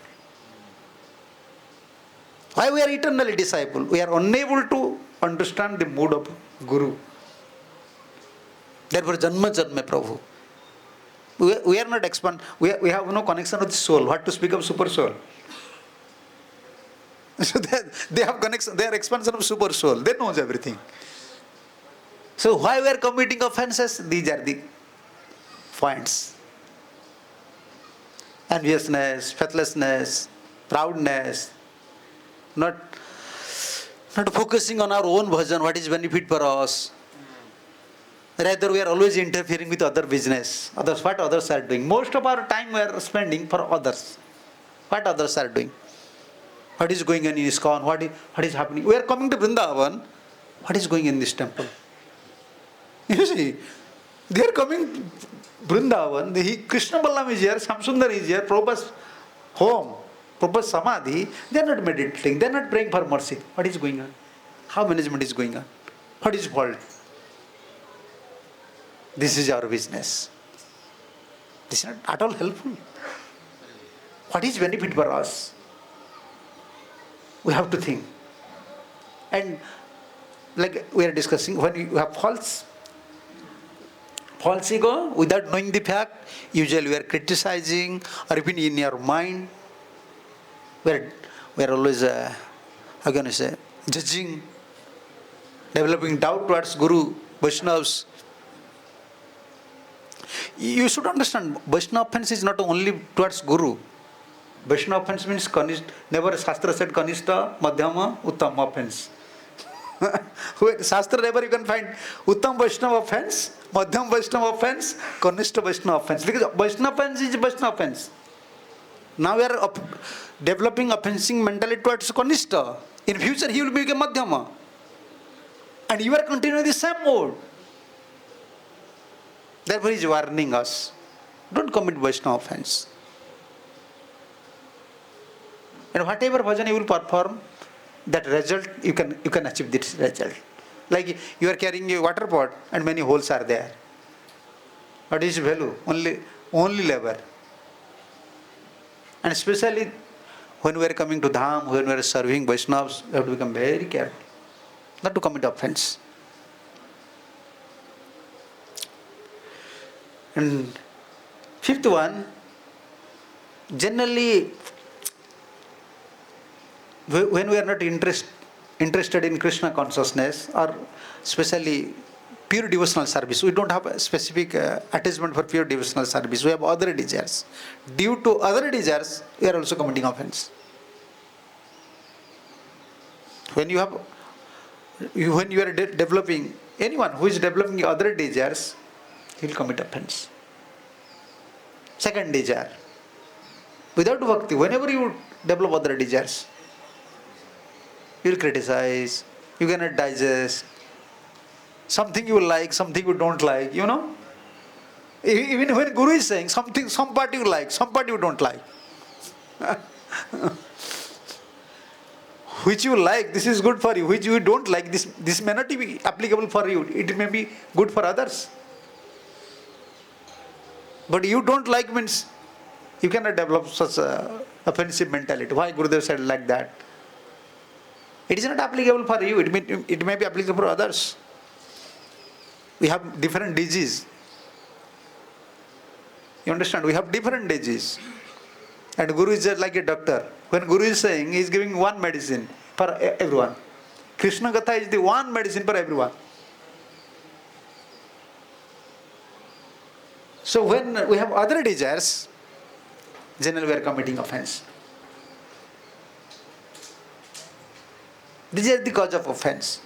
Why we are eternally disciple? We are unable to understand the mood of Guru. Therefore Janma Janma Prabhu. We are not expand. We have no connection with the soul. What to speak of super soul? So they have connection. They are expansion of super soul. They knows everything. So why we are committing offenses? These are the points. Enviousness, faithlessness, proudness, not focusing on our own bhajan, what is benefit for us. Rather, we are always interfering with other business. What others are doing. Most of our time we are spending for others. What others are doing. What is going on in ISKCON? What is happening? We are coming to Vrindavan. What is going in this temple? You see, they are coming Vrindavan. Krishna Balram is here, Samsundar is here, Prabhupada's home, Prabhupada's Samadhi. They are not meditating. They are not praying for mercy. What is going on? How management is going on? What is fault? This is our business. This is not at all helpful. What is benefit for us? We have to think. And like we are discussing, when you have false ego, without knowing the fact, usually we are criticizing, or even in your mind, we are always, how can I say, judging, developing doubt towards Guru, Vaishnavas. You should understand, Vaishnava offense is not only towards Guru. Vaishnava offense means never Shastra said Kanishta, Madhyama, Uttam offense. Shastra never you can find Uttam Vaishnava offense, Madhyam Vaishnava offense, Kanishta Vaishnava offense. Because Vaishnava offense is Vaishnava offense. Now we are developing offensing mentality towards Kanishta. In future he will become Madhyama. And you are continuing the same mode. Therefore he is warning us. Don't commit Vaishnava offense. And whatever bhajan you will perform, that result, you can achieve this result. Like you are carrying a water pot and many holes are there. What is value? Only labor. And especially when we are coming to Dham, when we are serving Vaishnavas, we have to become very careful not to commit offense. And fifth one, generally, when we are not interested in Krishna consciousness, or especially pure devotional service, we don't have a specific attachment for pure devotional service. We have other desires. Due to other desires, we are also committing offense. When you are developing, anyone who is developing other desires, he will commit offense. Second desire. Without bhakti, whenever you develop other desires, you will criticize, you cannot digest. Something you like, something you don't like, you know. Even when Guru is saying something, some part you like, some part you don't like. Which you like, this is good for you. Which you don't like, this may not be applicable for you. It may be good for others. But you don't like means you cannot develop such a offensive mentality. Why Gurudev said like that? It is not applicable for you. It may be applicable for others. We have different diseases. You understand? We have different diseases. And Guru is just like a doctor. When Guru is saying, he is giving one medicine for everyone. Krishna Gatha is the one medicine for everyone. So when we have other desires, generally we are committing offense. These are the cause of offense.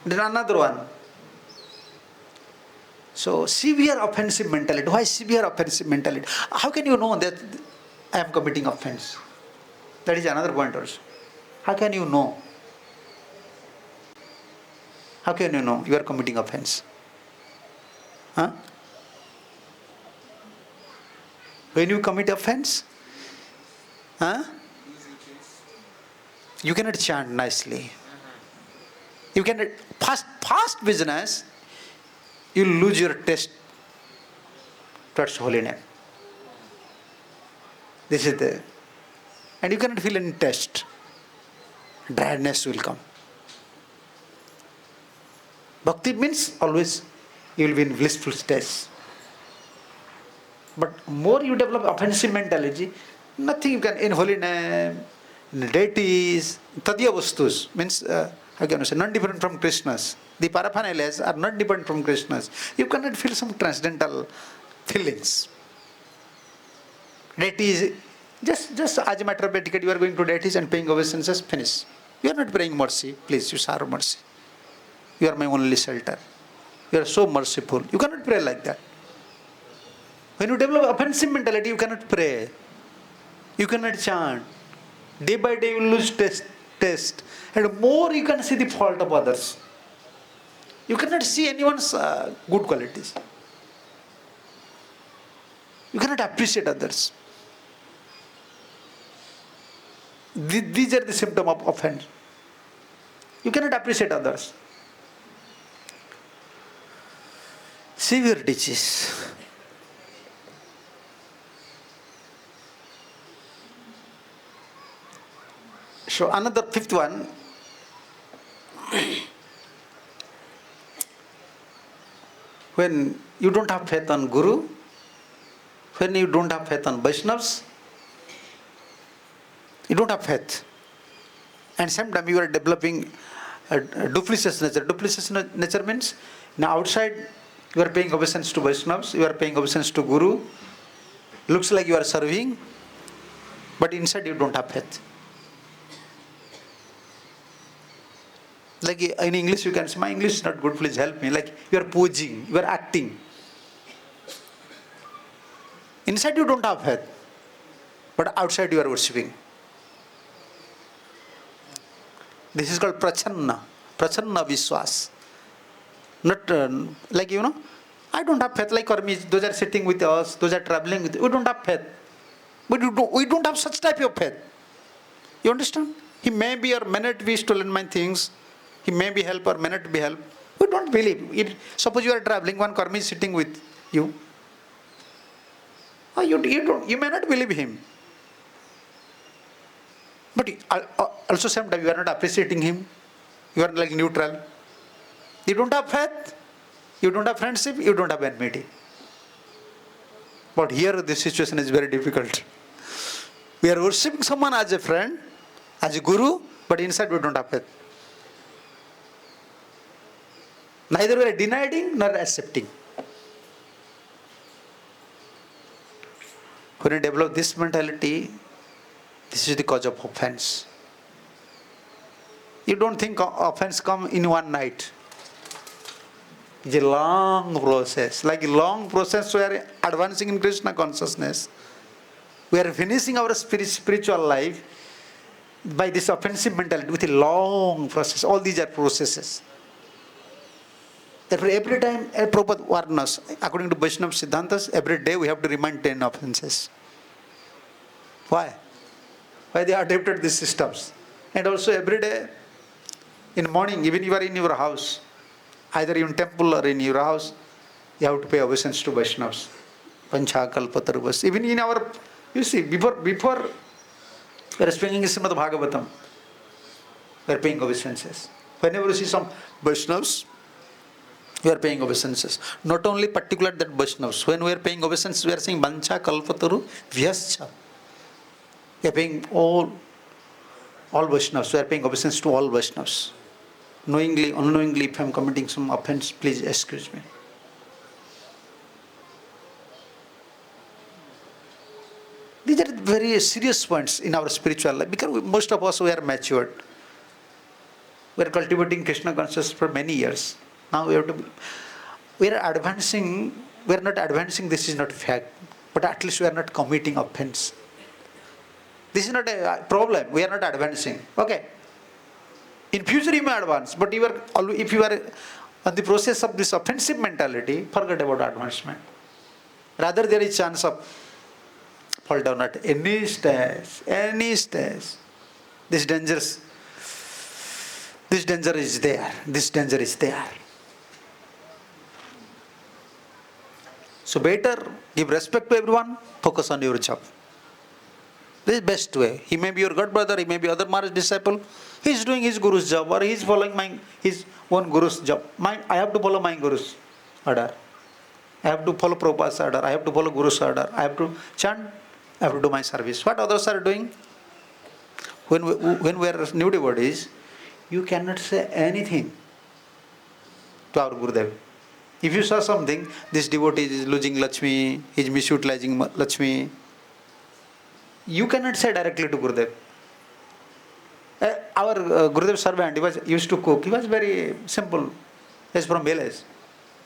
Then another one. So severe offensive mentality. Why severe offensive mentality? How can you know that I am committing offense? That is another point also. How can you know? How can you know you are committing offense? Huh? When you commit offense, huh? You cannot chant nicely. You cannot fast business. You lose your taste towards holy name. This is the, and you cannot feel any taste. Dryness will come. Bhakti means always you will be in blissful state. But more you develop offensive mentality, nothing you can, in holy name, in deities, tadya vastus, means, how can I say, not different from Krishna's. The paraphernalias are not different from Krishna's. You cannot feel some transcendental feelings. Deities, just as a matter of etiquette, you are going to deities and paying obeisances, finish. You are not praying mercy, please, you serve mercy. You are my only shelter. You are so merciful. You cannot pray like that. When you develop offensive mentality, you cannot pray. You cannot chant. Day by day you lose taste. And more you can see the fault of others. You cannot see anyone's good qualities. You cannot appreciate others. These are the symptoms of offense. You cannot appreciate others. Severe disease. So another fifth one. When you don't have faith on Guru, when you don't have faith on Vaishnavas, you don't have faith. And sometimes you are developing a duplicitous nature. Duplicitous nature means, now outside you are paying obeisance to Vaishnavas, you are paying obeisance to Guru, looks like you are serving, but inside you don't have faith. Like in English you can say, my English is not good, please help me. Like you are posing, you are acting. Inside you don't have faith, but outside you are worshipping. This is called prachanna vishwas. Not like, I don't have faith like Karmis, those are sitting with us, those are traveling with us. We don't have faith. But we don't have such type of faith. You understand? He may be or may not wish to learn my things. He may be help or may not be help. We don't believe. Suppose you are traveling, one Karmi is sitting with you. You may not believe him. But also sometimes you are not appreciating him. You are like neutral. You don't have faith. You don't have friendship. You don't have enmity. But here this situation is very difficult. We are worshipping someone as a friend, as a guru, but inside we don't have faith. Neither we are denying nor accepting. When you develop this mentality, this is the cause of offense. You don't think offense come in one night. It's a long process. Like a long process, we are advancing in Krishna consciousness. We are finishing our spiritual life by this offensive mentality with a long process. All these are processes. Therefore, every time, Prabhupada warns us, according to Vaishnava Siddhantas, every day we have to remind 10 offenses. Why? Why they adopted these systems? And also every day, in the morning, even you are in your house, either in temple or in your house, you have to pay obeisance to Vaishnavas. Pancha Kalpatarvas. Even in our, you see, before we are speaking Srimad Bhagavatam, we are paying obeisances. Whenever you see some Vaishnavas, we are paying obeisances. Not only particular that Vaishnavas. When we are paying obeisances, we are saying Bancha Kalpataru Vyascha. We are paying all Vaishnavas. We are paying obeisance to all Vaishnavas. Knowingly, unknowingly, if I am committing some offense, please excuse me. These are very serious points in our spiritual life, because most of us, we are matured. We are cultivating Krishna consciousness for many years. Now we are advancing, we are not advancing, this is not fact. But at least we are not committing offense. This is not a problem, we are not advancing. Okay. In future you may advance, but if you are on the process of this offensive mentality, forget about advancement. Rather there is chance of fall down at any stage, any stage. This danger is there, this danger is there. So better give respect to everyone, focus on your job. This is the best way. He may be your god brother, he may be other Maharaj disciple. He is doing his guru's job or he is following his own guru's job. I have to follow my guru's order. I have to follow Prabhupada's order. I have to follow Guru's order. I have to chant. I have to do my service. What others are doing? When we are new devotees, you cannot say anything to our Gurudev. If you saw something, this devotee is losing Lakshmi, he is misutilizing Lakshmi, you cannot say directly to Gurudev. Our Gurudev servant, he used to cook. He was very simple. He is from village.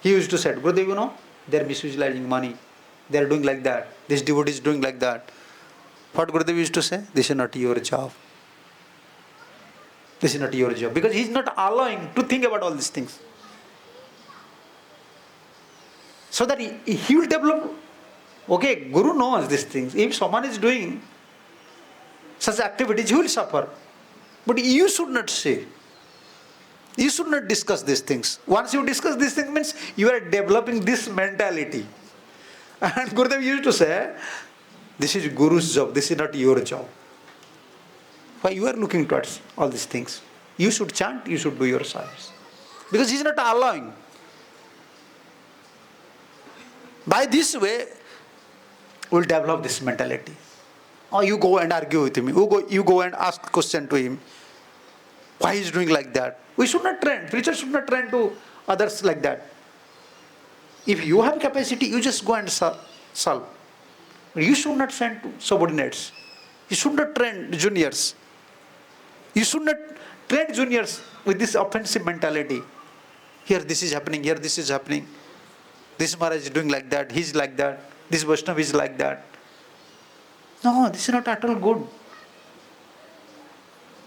He used to say, Gurudev, they are misutilizing money. They are doing like that. This devotee is doing like that. What Gurudev used to say? This is not your job. This is not your job. Because he is not allowing to think about all these things. So that he will develop. Okay, Guru knows these things. If someone is doing such activities, he will suffer. But you should not say. You should not discuss these things. Once you discuss these things, means you are developing this mentality. And Gurudev used to say, this is Guru's job, this is not your job. Why you are looking towards all these things? You should chant, you should do your service. Because he is not allowing. By this way, we will develop this mentality. Or you go and argue with him. You go and ask question to him. Why he is doing like that? We should not train. Preachers should not train to others like that. If you have capacity, you just go and solve. You should not send to subordinates. You should not train juniors. You should not train juniors with this offensive mentality. Here this is happening, here this is happening. This Maharaj is doing like that, he is like that. This Vaishnava is like that. No, this is not at all good.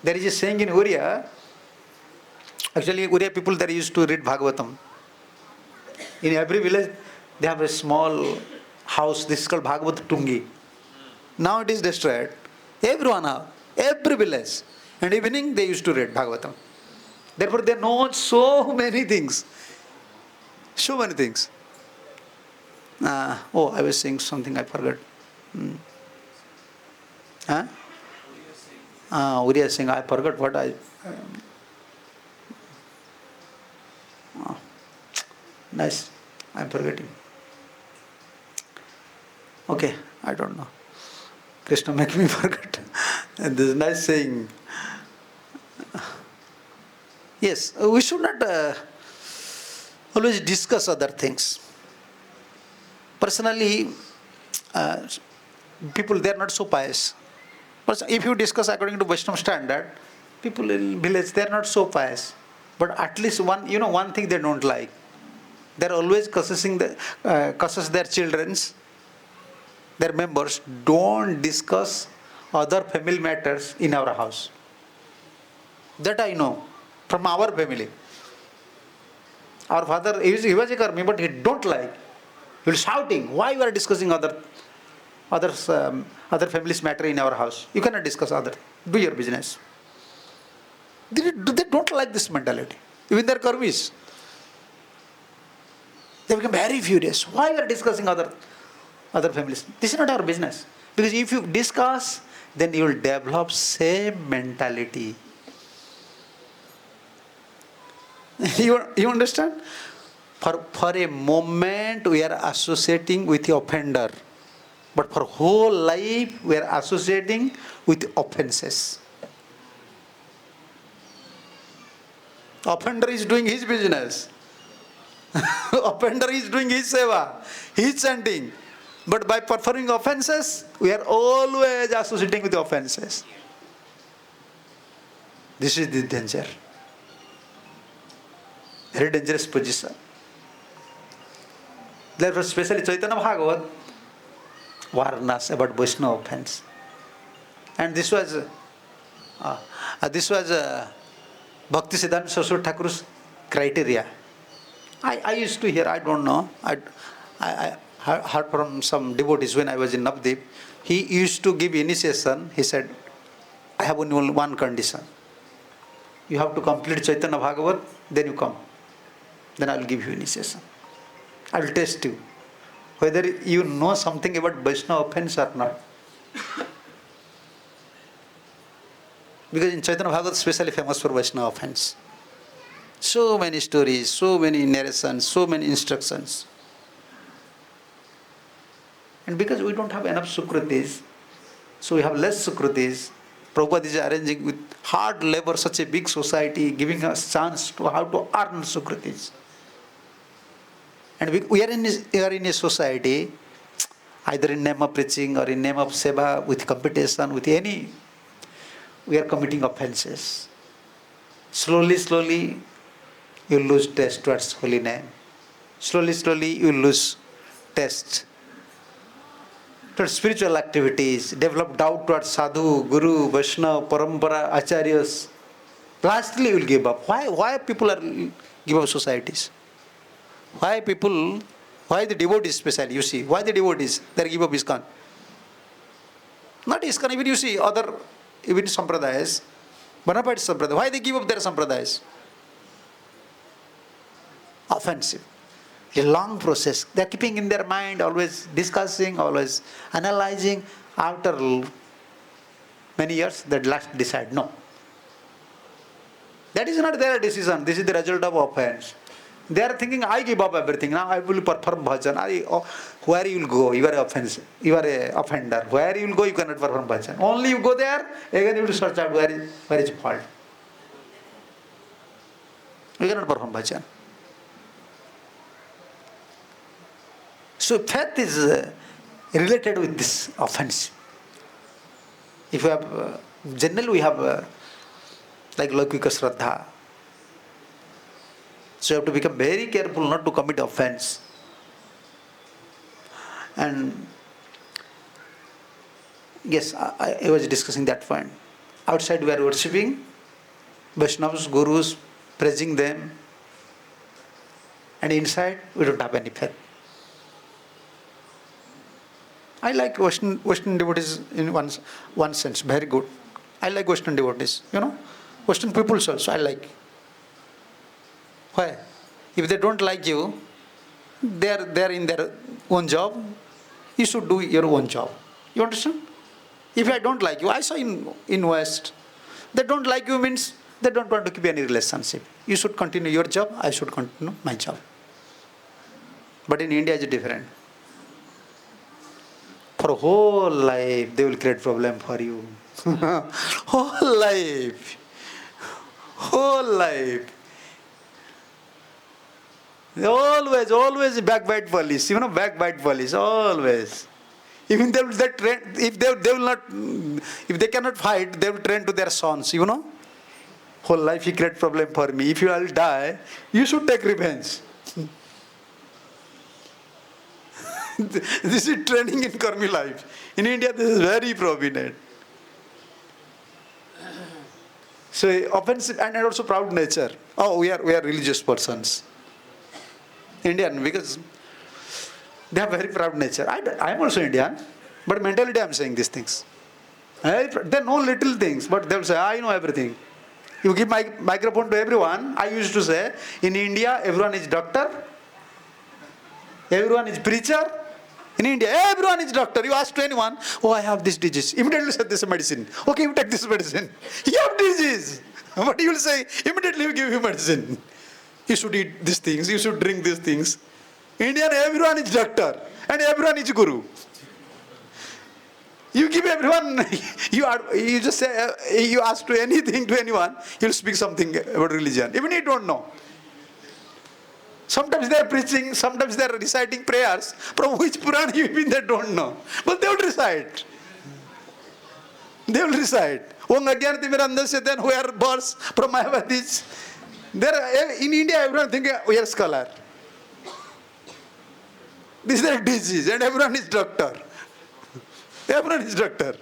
There is a saying in Uriya. Actually, Uriya people there used to read Bhagavatam. In every village, they have a small house. This is called Bhagavad Tungi. Now it is destroyed. Everyone have. Every village. And evening they used to read Bhagavatam. Therefore they know so many things. So many things. I was saying something I forgot. Uriya Singh, I forgot what I... nice, I'm forgetting. Okay, I don't know. Krishna make me forget. And this is nice saying. Yes, we should not always discuss other things. Personally, people, they are not so pious. But if you discuss according to Vaishnava standard, people in village, they are not so pious. But at least one thing they don't like. They are always cursing their children's, their members. Don't discuss other family matters in our house. That I know from our family. Our father, he was a karmi, but he don't like. He was shouting, why you are discussing other families' matter in our house? You cannot discuss other. Do your business. They don't like this mentality. Even their karmis. They become very furious. Why you are discussing other families? This is not our business. Because if you discuss, then you will develop same mentality. You understand? For a moment we are associating with the offender. But for whole life we are associating with offenses. Offender is doing his business. Offender is doing his seva. He is chanting. But by performing offenses, we are always associating with the offenses. This is the danger. Very dangerous position. Therefore, especially Chaitanya Bhagavat warned us about Vaishnava offense. And this was Bhakti Siddhanta Saraswati Thakur's criteria. I used to hear, I don't know, I heard from some devotees when I was in Navdeep. He used to give initiation. He said, I have only one condition. You have to complete Chaitanya Bhagavat, then you come. Then I will give you initiation. I will test you, whether you know something about Vaishnava offense or not. Because in Chaitanya Bhagavat, especially famous for Vaishnava offense. So many stories, so many narrations, so many instructions. And because we don't have enough Sukritis, so we have less Sukritis, Prabhupada is arranging with hard labor such a big society, giving us chance to how to earn Sukritis. And we are in a society, either in name of preaching or in name of seva, with competition, with any, we are committing offenses. Slowly, you lose taste towards holy name. Slowly, you lose taste towards spiritual activities, develop doubt towards sadhu, guru, Vaishnava, parampara, acharyas. Lastly, you will give up. Why people are give up societies? Why the devotees especially, you see, why the devotees, they give up ISKCON? Not ISKCON, even you see other, even sampradayas, Bonaparte sampradaya, why they give up their sampradayas? Offensive. A long process. They are keeping in their mind, always discussing, always analyzing. After many years, they last decide, no. That is not their decision. This is the result of offense. They are thinking, I give up everything. Now I will perform bhajan. Where you will go, you are offensive. You are an offender. Where you will go, you cannot perform bhajan. Only you go there, again you will search out where is fault. You cannot perform bhajan. So faith is related with this offense. If you have, generally we have like Laukika Shraddha. So you have to become very careful not to commit offense. And yes, I was discussing that point. Outside we are worshipping Vaishnavas, Gurus, praising them. And inside we don't have any faith. I like Western devotees in one sense, very good. I like Western devotees, Western people also, I like. Why? If they don't like you, they are in their own job, you should do your own job. You understand? If I don't like you, I saw in West, they don't like you means they don't want to keep any relationship. You should continue your job, I should continue my job. But in India it's different. For whole life, they will create problem for you. Whole life. Always backbite police. Backbite police. Always. Even if they cannot fight, they will train to their sons. Whole life he create problem for me. If you all die, you should take revenge. This is training in Karmi life. In India, this is very prominent. So offensive and also proud nature. Oh, we are religious persons. Indian, because they have very proud nature. I am also Indian, but mentally I am saying these things. They know little things, but they will say, I know everything. You give my microphone to everyone. I used to say, in India, everyone is doctor, everyone is preacher. In India, everyone is doctor. You ask to anyone, oh, I have this disease. Immediately say this medicine. Okay, you take this medicine. You have disease. But you will say, immediately you give you medicine. You should eat these things. You should drink these things. Indian, everyone is doctor. And everyone is guru. You give everyone, you just say, you ask to anything to anyone, he'll speak something about religion. Even you don't know. Sometimes they are preaching, sometimes they are reciting prayers from which Purana even they don't know. But they will recite. They will recite. Om Agyanati Mirandasya, then who are verse from Mahabharata. In India, everyone thinking we are scholar. This is a disease, and everyone is doctor. Everyone is doctor.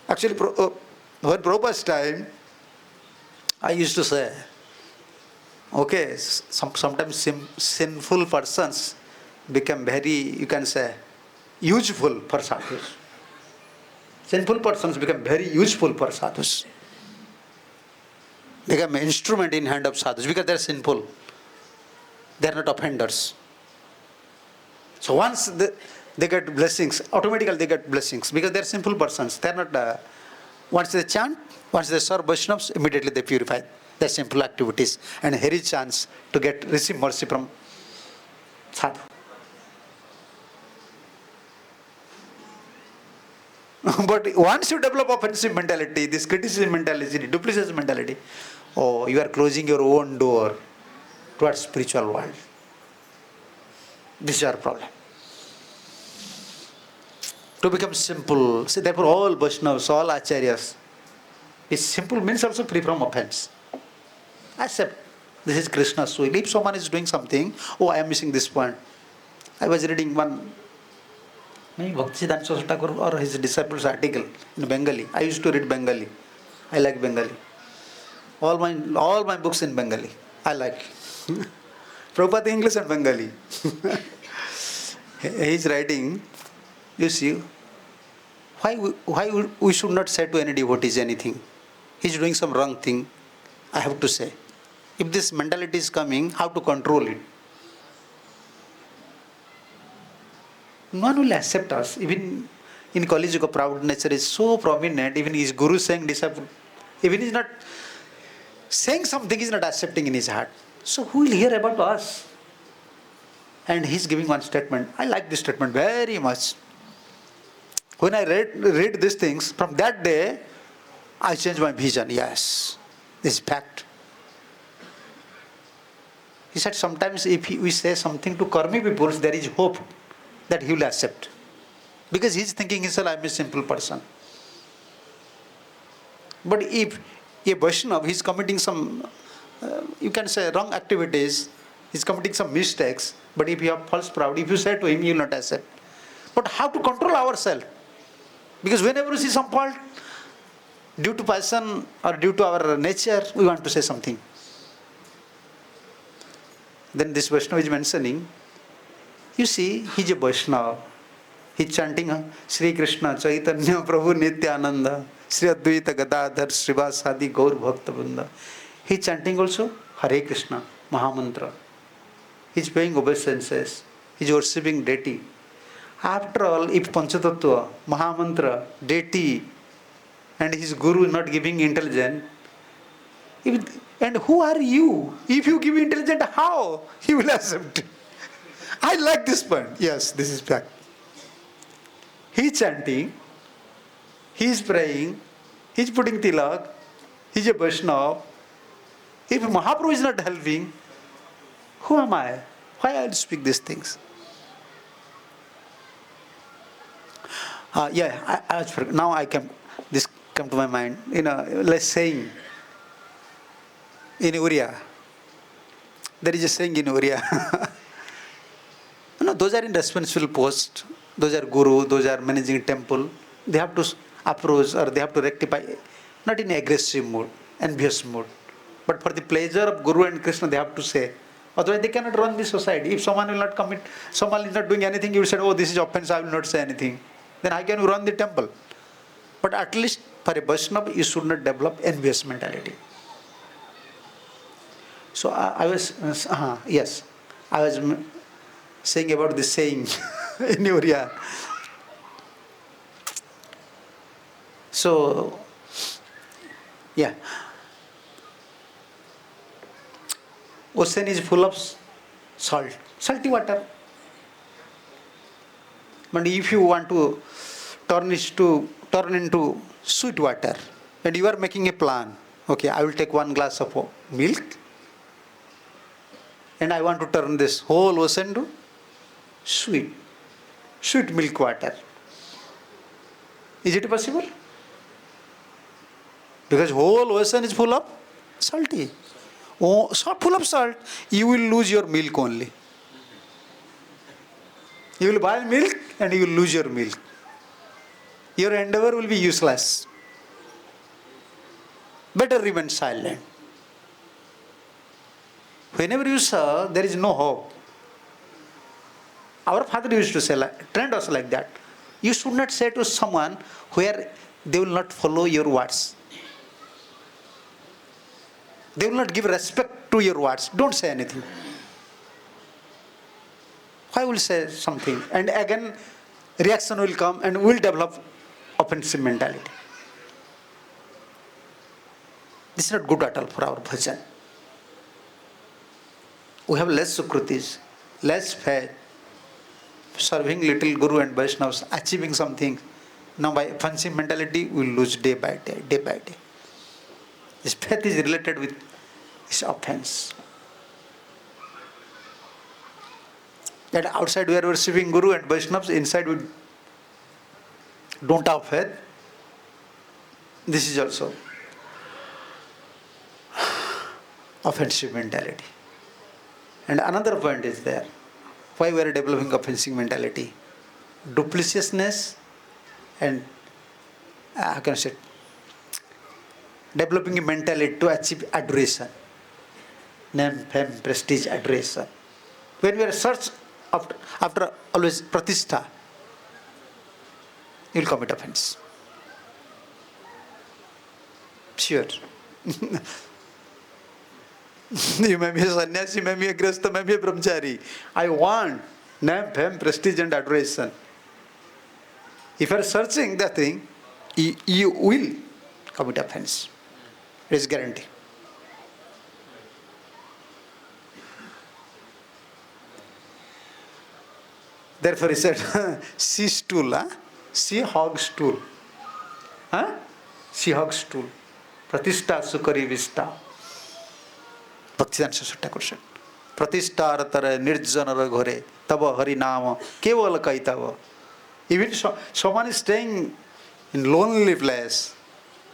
Actually, when Prabhupada's time, I used to say, okay, sometimes sinful persons become very, you can say, useful for sadhus. Sinful persons become very useful for sadhus. Become an instrument in hand of sadhus because they are sinful. They are not offenders. So once they get blessings, automatically they get blessings because they are simple persons. They are not. Once they chant, once they serve Vaishnavas, immediately they purify their simple activities and here is chance to receive mercy from sadhu. But once you develop offensive mentality, this criticism mentality, duplicitous mentality, oh, you are closing your own door towards spiritual world. This is our problem. To become simple, see, therefore all Vaishnavas, all Acharyas, is simple means also free from offense. Accept, this is Krishna's will. If someone is doing something, oh, I am missing this point. I was reading one, maybe Bhaktisiddhanta Saraswati Thakur or his disciples' article in Bengali. I used to read Bengali. I like Bengali. All my books in Bengali. I like. Prabhupada English and Bengali. He is writing, you see, why we should not say to any devotees anything. He is doing some wrong thing, I have to say. If this mentality is coming, how to control it? No one will accept us. Even in Kali Yuga, proud nature is so prominent. Even his guru saying disciple, even he is not saying something, he is not accepting in his heart. So who will hear about us? And he is giving one statement. I like this statement very much. When I read these things, from that day, I changed my vision. Yes, this is fact. He said sometimes if we say something to karmi people, there is hope that he will accept. Because he is thinking himself, I am a simple person. But if a Vaishnava, he is committing some, you can say wrong activities, he is committing some mistakes, but if you have false pride, if you say to him, he will not accept. But how to control ourselves? Because whenever we see some fault, due to passion or due to our nature, we want to say something. Then this Vaishnava is mentioning, you see, he is a Vaishnava. He is chanting Shri Krishna, Chaitanya, Prabhu Nityananda, Shri Advaita Gadadhar, Srivasadi, Gaur Bhakta Vrinda. He is chanting also Hare Krishna, Mahamantra. He is paying obeisances. He is worshipping deity. After all, if Panchatattva, Mahamantra, deity, and his guru is not giving intelligence, and who are you? If you give intelligence, how he will accept? I like this point. Yes, this is fact. He is chanting, he is praying, he is putting tilak, he is a Vaishnava. If Mahaprabhu is not helping, who am I? Why I will speak these things? Now this come to my mind. Let's saying in Uriya. There is a saying in Uriya. No, those are in responsible post. Those are guru, those are managing temple. They have to approach or they have to rectify, not in aggressive mood, envious mood. But for the pleasure of Guru and Krishna, they have to say. Otherwise, they cannot run the society. If someone will not commit, someone is not doing anything, you will say, oh, this is offense, I will not say anything. Then how can you run the temple? But at least for a Vaishnava, you should not develop envious mentality. So I was saying about this saying in Uriya. So, yeah. Ocean is full of salt, salty water. But if you want to turn into sweet water, and you are making a plan, okay, I will take 1 glass of milk, and I want to turn this whole ocean to sweet milk water. Is it possible? Because whole ocean is full of salty. Oh, full of salt, you will lose your milk only. You will buy milk and you will lose your milk. Your endeavor will be useless. Better remain silent. Whenever you serve, there is no hope. Our father used to say, trained us like that. You should not say to someone where they will not follow your words. They will not give respect to your words. Don't say anything. Why will say something? And again, reaction will come and we will develop offensive mentality. This is not good at all for our bhajan. We have less sukritis, less faith, serving little Guru and Vaishnavas, achieving something. Now by offensive mentality, we will lose day by day, day by day. This faith is related with this offense. That outside we are worshipping Guru and Vaishnavas, inside we don't have faith. This is also offensive mentality. And another point is there. Why we are developing offensive mentality? Dupliciousness and how can I say? Developing a mentality to achieve adoration. Name, fame, prestige, adoration. When we are search after always pratishtha, you will commit offense. Sure. You may be a sannyasi, you may be a grihastha, you may be a brahmachari. I want name, fame, prestige and adoration. If you are searching that thing, you will commit offense. It is guarantee. Therefore he said, see stool, huh? See hog stool. Huh? See hog stool. Pratishtha sukari vista. Bhaktivedanta Saraswati Thakur said, Pratishtha ratara nirjanara ghore, tava hari nama, kevala kaitava. Even someone is staying in lonely place.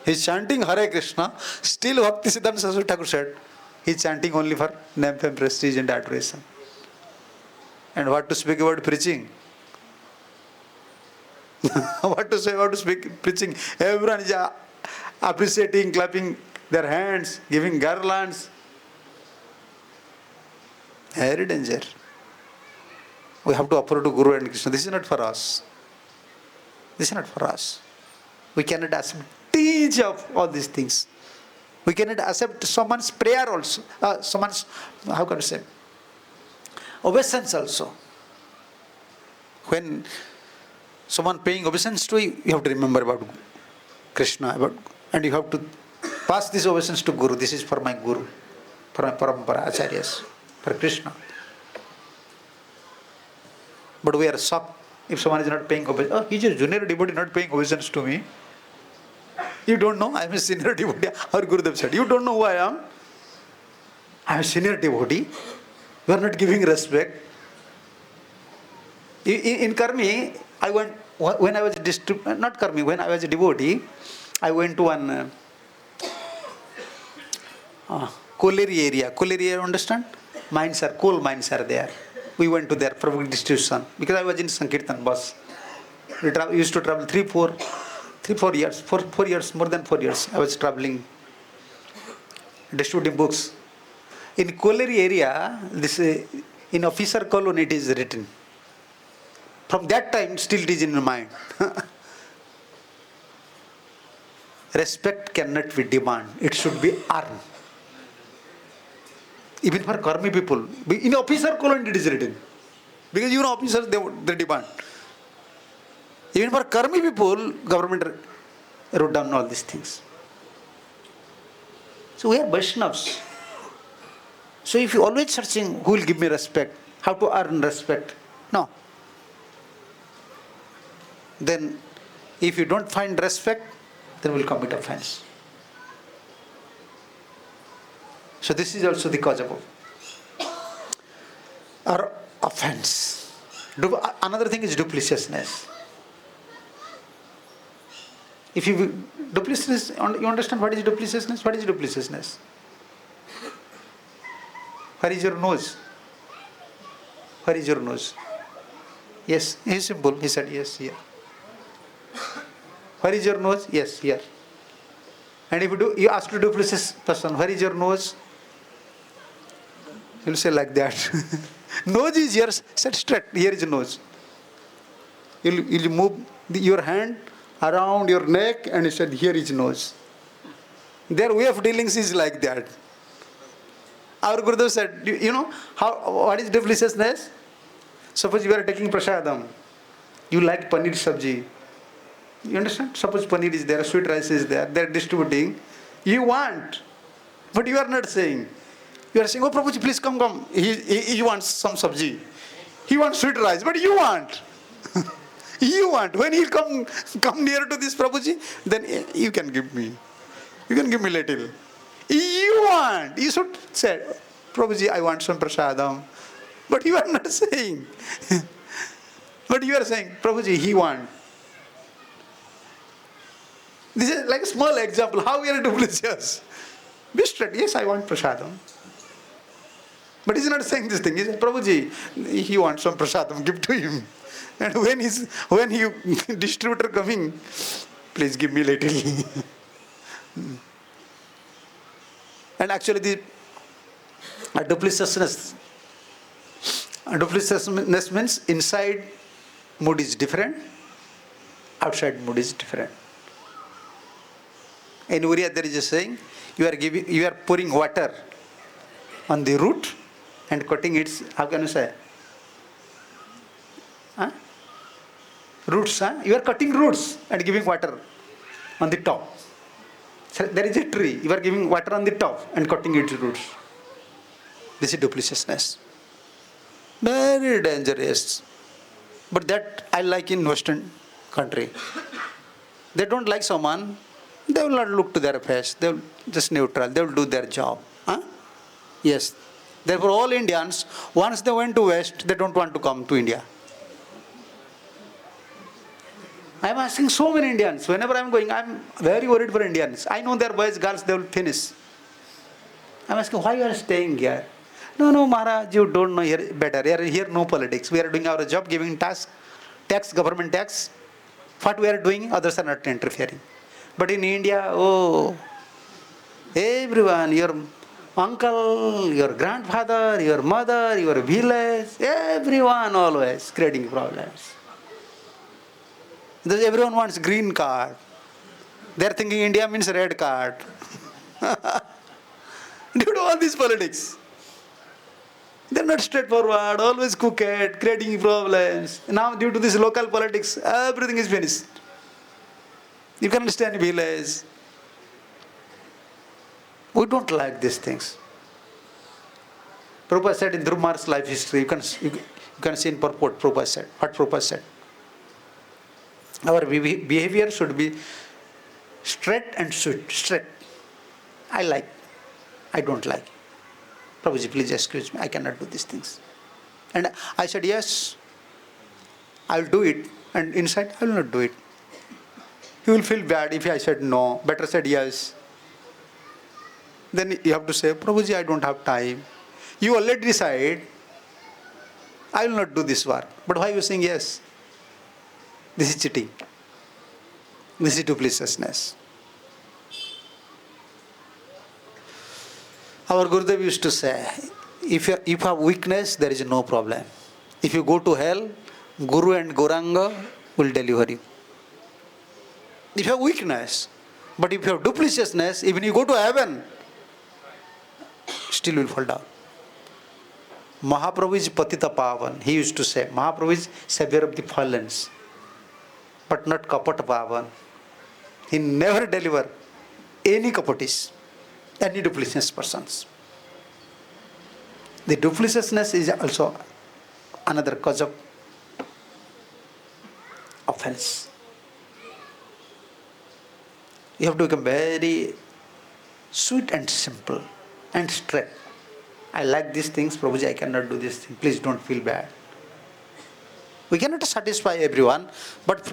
He is chanting Hare Krishna. Still Bhaktivedanta Saraswati Thakur said, he is chanting only for name, fame, prestige and adoration. And what to speak about preaching? What to say about speak preaching? Everyone is appreciating, clapping their hands, giving garlands. Very danger. We have to offer to Guru and Krishna. This is not for us. This is not for us. We cannot accept teach of all these things. We cannot accept someone's prayer also. Someone's, how can I say? Obeisance also. When someone paying obeisance to you, you have to remember about Krishna, and you have to pass this obeisance to Guru. This is for my Guru, for my Parampara Acharyas, for Krishna. But we are shocked if someone is not paying obeisance. Oh, he is a junior devotee not paying obeisance to me. You don't know, I am a senior devotee. Our Gurudev said, you don't know who I am? I am a senior devotee. You are not giving respect. In Karmi, I went, when I was not Karmi, when I was a devotee, I went to one colliery area. Colliery area, understand? Mines are, coal mines are there. We went to there for distribution. Because I was in Sankirtan bus. We used to travel 4 years, more than 4 years. I was traveling, distributing books. In colliery area, this in officer column it is written. From that time, still it is in my mind. Respect cannot be demand; it should be earned. Even for Karmi people, in officer column it is written, because you know officers they demand. Even for Karmi people, government wrote down all these things. So we are Vaishnavas. So if you always searching who will give me respect, how to earn respect, no. Then if you don't find respect, then we will commit offense. So this is also the cause of our offense. Another thing is dupliciousness. If you dupliciousness, you understand what is dupliciousness? What is dupliciousness? Where is your nose? Where is your nose? Yes, he is simple. He said yes, here. Where is your nose? Yes, here. And if you ask to duplicitous person, where is your nose? He will say like that. Nose is here, set straight. Here is nose. You'll move your hand around your neck and he said, here is nose. Their way of dealings is like that. Our Gurudev said, you know, what is dupliciousness? Suppose you are taking prasadam. You like paneer sabji. You understand? Suppose paneer is there, sweet rice is there, they are distributing. You want, but you are not saying. You are saying, oh Prabhuji, please come. He wants some sabji. He wants sweet rice, but you want. You want. When he come near to this Prabhuji, then you can give me. You can give me little. You want. You should say, Prabhuji, I want some prasadam. But you are not saying. But you are saying, Prabhuji, he want. This is like a small example. How we are duplicitous. Be straight. Yes, I want prasadam. But he's not saying this thing. He says, Prabhuji, he wants some prasadam, give to him. And when he distributor coming, please give me little. And actually the duplicitousness means inside mood is different, outside mood is different. In Uriya there is a saying, you are pouring water on the root and cutting its, how can you say? Roots, you are cutting roots and giving water on the top. So there is a tree, you are giving water on the top and cutting its roots. This is duplicitousness. Very dangerous. But that I like in Western country. They don't like someone, they will not look to their face, they will just neutral, they will do their job. Yes. Therefore all Indians, once they went to West, they don't want to come to India. I am asking so many Indians, whenever I am going, I am very worried for Indians. I know their boys, girls, they will finish. I am asking, why you are staying here? No, Maharaj, you don't know here better. Here no politics. We are doing our job, giving tax, government tax. What we are doing, others are not interfering. But in India, oh, everyone, your uncle, your grandfather, your mother, your village, everyone always creating problems. Everyone wants green card. They are thinking India means red card. Due to all these politics. They are not straightforward, always crooked, creating problems. Now due to this local politics, everything is finished. You can understand village. We don't like these things. Prabhupada said in Dhrumar's life history, you can see in purport, Prabhupada said. What Prabhupada said? Our behavior should be straight and sweet. Straight. I like. I don't like. Prabhuji, please excuse me. I cannot do these things. And I said, yes, I will do it. And inside, I will not do it. You will feel bad if I said no. Better said yes. Then you have to say, Prabhuji, I don't have time. You already decide, I will not do this work. But why are you saying yes? This is cheating. This is duplicitousness. Our Gurudev used to say, if you have weakness, there is no problem. If you go to hell, Guru and Gauranga will deliver you. If you have weakness, but if you have duplicitousness, even you go to heaven, still will fall down. Mahaprabhu is Patita Pavan. He used to say, Mahaprabhu is savior of the fallen, but not Kapata Pavan. He never deliver any kapatis, any duplicitous persons. The duplicitousness is also another cause of offense. You have to become very sweet and simple and straight. I like these things, Prabhuji, I cannot do this thing. Please don't feel bad. We cannot satisfy everyone, but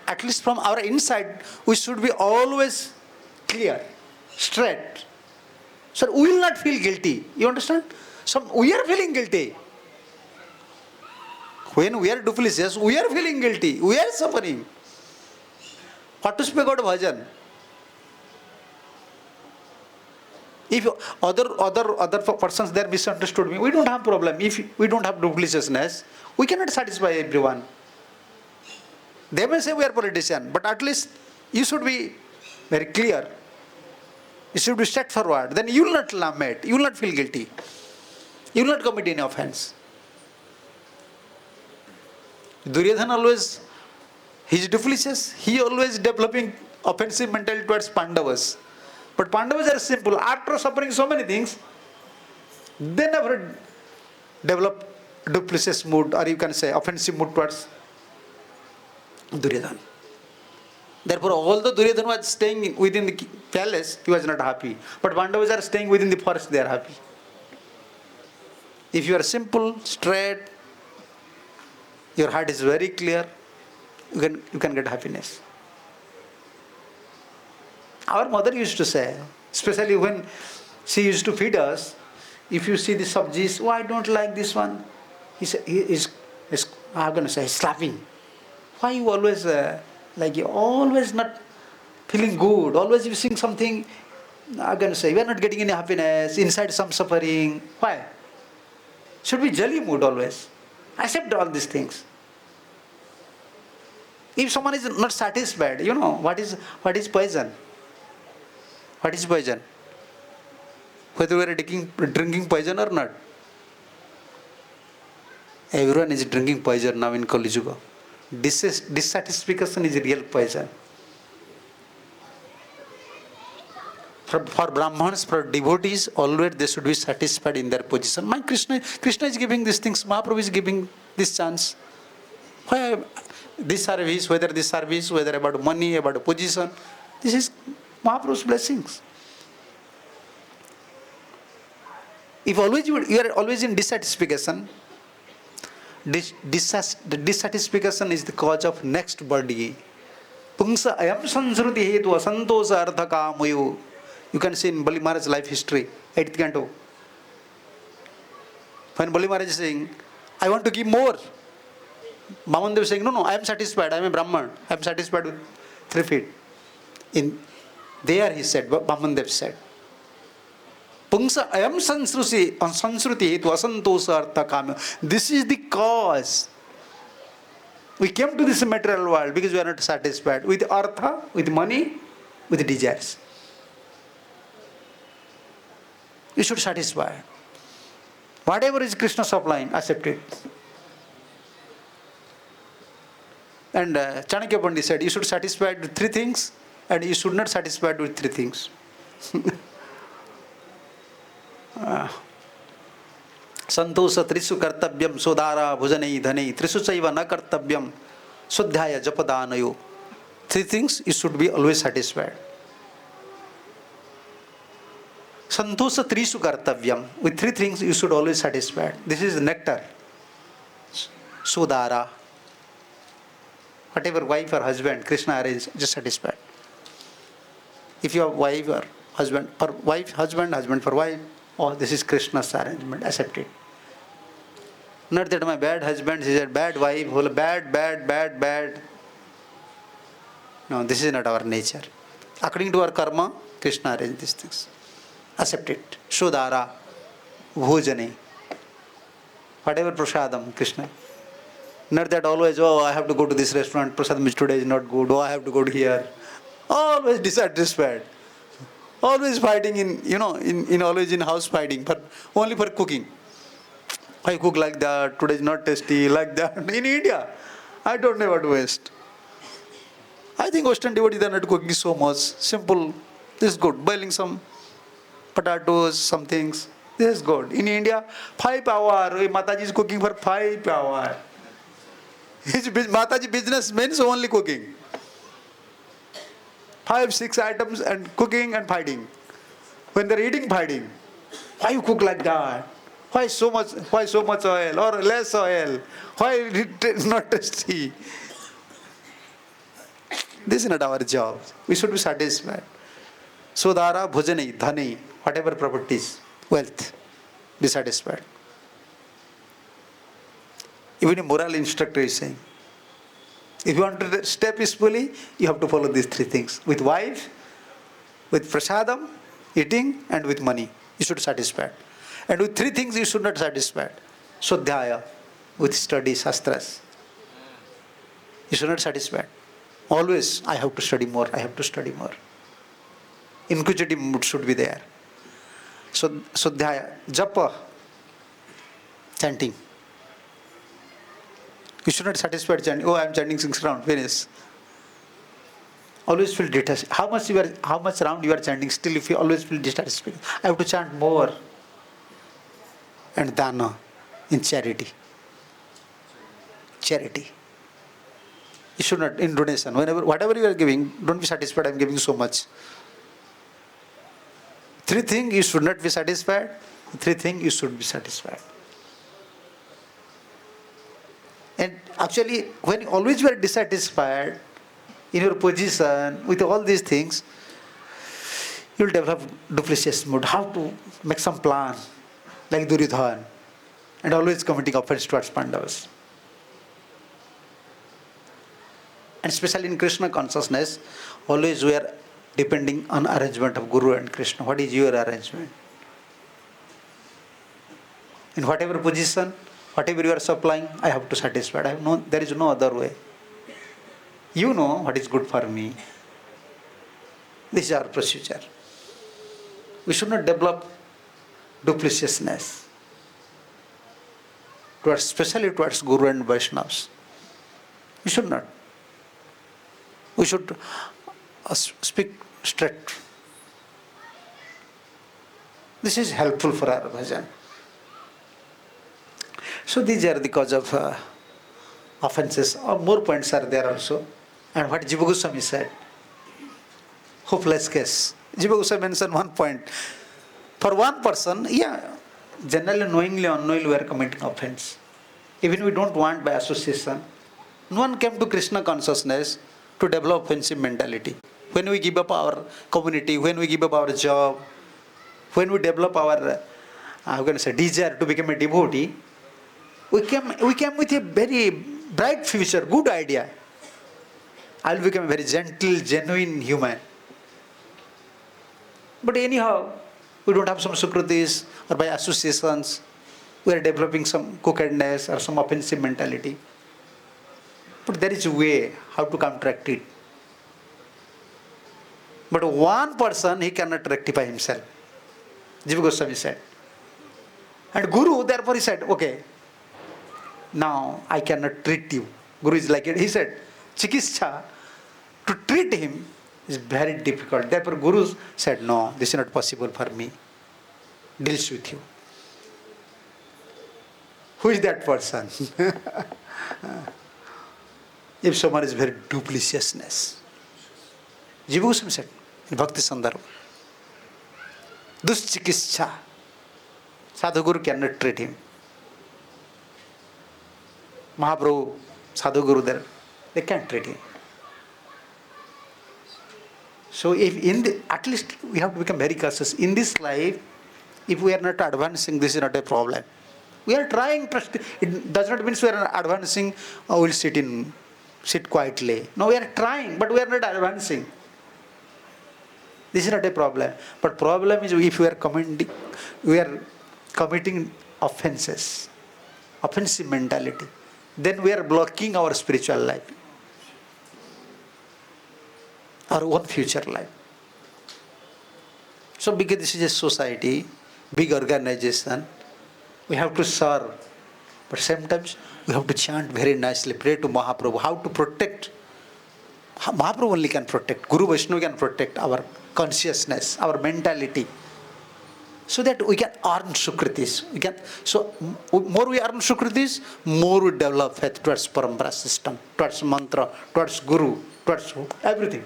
at least from our inside, we should be always clear, straight. So we will not feel guilty. You understand? We are feeling guilty. When we are duplicitous, we are feeling guilty. We are suffering. What to speak about bhajan? If other persons there misunderstood me, we don't have problem. If we don't have duplicitousness, we cannot satisfy everyone. They may say we are politician, but at least you should be very clear. You should be straightforward. Then you will not lament. You will not feel guilty. You will not commit any offense. Duryodhana always, he is duplicitous. He always developing offensive mentality towards Pandavas. But Pandavas are simple. After suffering so many things, they never develop duplicitous mood, or you can say offensive mood towards Duryodhana. Therefore, although Duryodhana was staying within the palace, he was not happy. But Pandavas are staying within the forest, they are happy. If you are simple, straight, your heart is very clear, you can get happiness. Our mother used to say, especially when she used to feed us, if you see the sabjis, oh, I don't like this one. He's I'm going to say, slapping. Why you always, you always not feeling good, always you sing something, I'm going to say, we are not getting any happiness, inside some suffering. Why? Should be jolly mood always. Accept all these things. If someone is not satisfied, you know, what is poison? What is poison? Whether we are drinking poison or not. Everyone is drinking poison now in Kali Yuga. Dissatisfaction is a real poison. For Brahmans, for devotees, always they should be satisfied in their position. My Krishna is giving these things, Mahaprabhu is giving this chance. Why this service, whether about money, about position, this is Mahaprabhu's blessings. If always you are always in dissatisfaction, dissatisfaction is the cause of next body. Pungsa ayam sansruti hetu asantosa artha kamayo. You can see in Bali Maharaj's life history, 8th canto. When Bali Maharaj is saying, I want to give more. Bamandev is saying, no, I am satisfied, I am a Brahman. I am satisfied with 3 feet. In there he said, Bamandev said, Pungsa ayam sansruti hetu asantosa artha kamayo. This is the cause. We came to this material world because we are not satisfied with artha, with money, with desires. You should satisfy. Whatever is Krishna supplying, accept it. And Chanakya Pandit said, you should satisfied with 3 things and you should not satisfied with 3 things. Santosha trisu kartavyam sodara bhujanei dhanei trisu chaiva na kartavyam swadhyaya japadanayo. 3 things you should be always satisfied. Santosha trisu kartavyam. With 3 things you should always satisfied. This is nectar. Sodara. Whatever wife or husband Krishna arranges, just satisfied. If you have wife or husband, for wife, husband for wife, oh, this is Krishna's arrangement, accept it. Not that my bad husband is a bad wife, bad. No, this is not our nature. According to our karma, Krishna arranges these things. Accept it. Shodara, bhojane. Whatever prasadam, Krishna. Not that always, oh, I have to go to this restaurant, prasadam today is not good, oh, I have to go to here. Always dissatisfied. Always fighting always in house fighting, but only for cooking. I cook like that, today is not tasty, like that. In India, I don't know what to waste. I think Western devotees are not cooking so much. Simple, this is good. Boiling some potatoes, some things, this is good. In India, 5 hours, Mataji is cooking for 5 hours. Mataji business means only cooking. 5, 6 items and cooking and fighting. When they're eating, fighting. Why you cook like that? Why so much oil or less oil? Why it is not tasty? This is not our job. We should be satisfied. Sodhara, bhojane, dhane, whatever properties, wealth, be satisfied. Even a moral instructor is saying, if you want to stay peacefully, you have to follow these three things. With wife, with prasadam, eating, and with money. You should be satisfied. And with three things you should not satisfied. Swadhyaya, with study, shastras. You should not satisfied. Always, I have to study more, I have to study more. Inquisitive mood should be there. So, Swadhyaya, japa, chanting. You should not satisfied chanting. Oh, I am chanting 6 rounds. Finish. Always feel detached. How much round you are chanting, still if you always feel dissatisfied. I have to chant more. And dana, in charity. Charity. You should not, in donation, whatever you are giving, don't be satisfied, I am giving so much. 3 things you should not be satisfied, 3 things you should be satisfied. And actually, when you always were dissatisfied in your position with all these things, you will develop duplicitous mood. How to make some plan, like Duryodhana, and always committing offense towards Pandavas. And especially in Krishna consciousness, always we are depending on arrangement of Guru and Krishna. What is your arrangement? In whatever position, whatever you are supplying, I have to satisfy. There is no other way. You know what is good for me. This is our procedure. We should not develop duplicitousness, especially towards Guru and Vaishnavas. We should not. We should speak straight. This is helpful for our bhajan. So these are the cause of offenses. More points are there also. And what Jiva Goswami said, hopeless case. Jiva Goswami mentioned one point. For one person, generally knowingly or unknowingly we are committing offense. Even we don't want by association. No one came to Krishna consciousness to develop offensive mentality. When we give up our community, when we give up our job, when we develop our desire to become a devotee, we came with a very bright future, good idea. I will become a very gentle, genuine human. But anyhow, we don't have some sukritis, or by associations, we are developing some crookedness or some offensive mentality. But there is a way how to counteract it. But one person, he cannot rectify himself. Jiva Goswami said. And Guru, therefore, he said, okay, now I cannot treat you. Guru is like it. He said, Chikitsha, to treat him is very difficult. Therefore, Guru said, no, this is not possible for me. Deals with you. Who is that person? If someone is very duplicitousness. Jiva Goswami said in Bhakti Sandarbha, Duschikitsha, Sadhguru cannot treat him. Mahaprabhu, Sadhguru there, they can't treat him. So at least we have to become very cautious. In this life, if we are not advancing, this is not a problem. We are trying, it does not mean we are not advancing, we will sit quietly. No, we are trying, but we are not advancing. This is not a problem. But problem is if we are committing offenses, offensive mentality, then we are blocking our spiritual life, our own future life. So because this is a society, big organization, we have to serve. But sometimes we have to chant very nicely, pray to Mahaprabhu, how to protect. Mahaprabhu only can protect, Guru Vaishnava can protect our consciousness, our mentality, so that we can earn sukritis. So more we earn sukritis, more we develop faith towards parampara system, towards mantra, towards Guru, towards everything.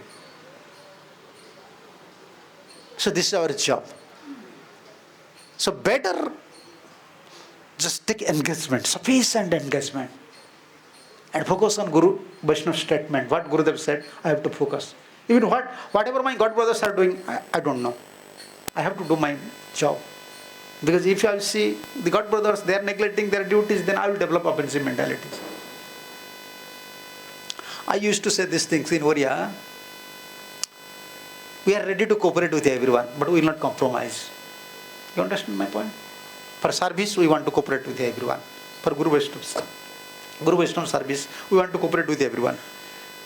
So this is our job. So better just take engagement, sufficient engagement. and focus on Guru Vaishnava statement. What Gurudev said, I have to focus. Even whatever my God brothers are doing, I don't know. I have to do my job. Because if I see the God brothers, they are neglecting their duties, then I will develop offensive mentalities. I used to say these things in Oriya. We are ready to cooperate with everyone, but we will not compromise. You understand my point? For service, we want to cooperate with everyone. For Guru Vaishnava service, we want to cooperate with everyone.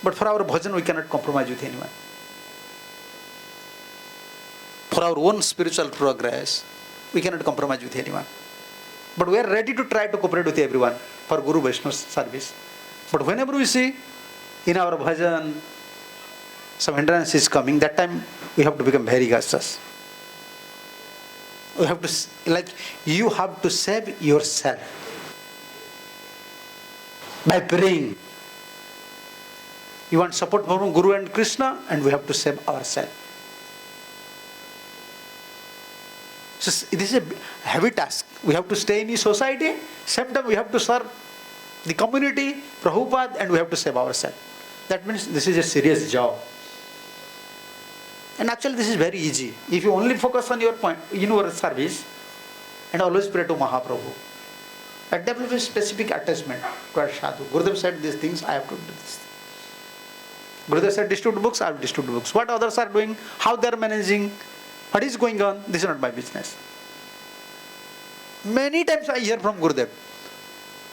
But for our bhajan, we cannot compromise with anyone. For our own spiritual progress, we cannot compromise with anyone. But we are ready to try to cooperate with everyone for Guru Vaishnava service. But whenever we see in our bhajan some hindrance is coming, that time we have to become very cautious. We have to, you have to save yourself by praying. You want support from Guru and Krishna, and we have to save ourselves. So it is a heavy task. We have to stay in the society, same time we have to serve the community, Prabhupada, and we have to save ourselves. That means this is a serious job. And actually this is very easy. If you only focus on your point, in your service, and always pray to Mahaprabhu, and develop a specific attachment to our sadhu. Gurudev said these things, I have to do this. Gurudev said distribute books, I will distribute books. What others are doing, how they are managing, what is going on, this is not my business. Many times I hear from Gurudev,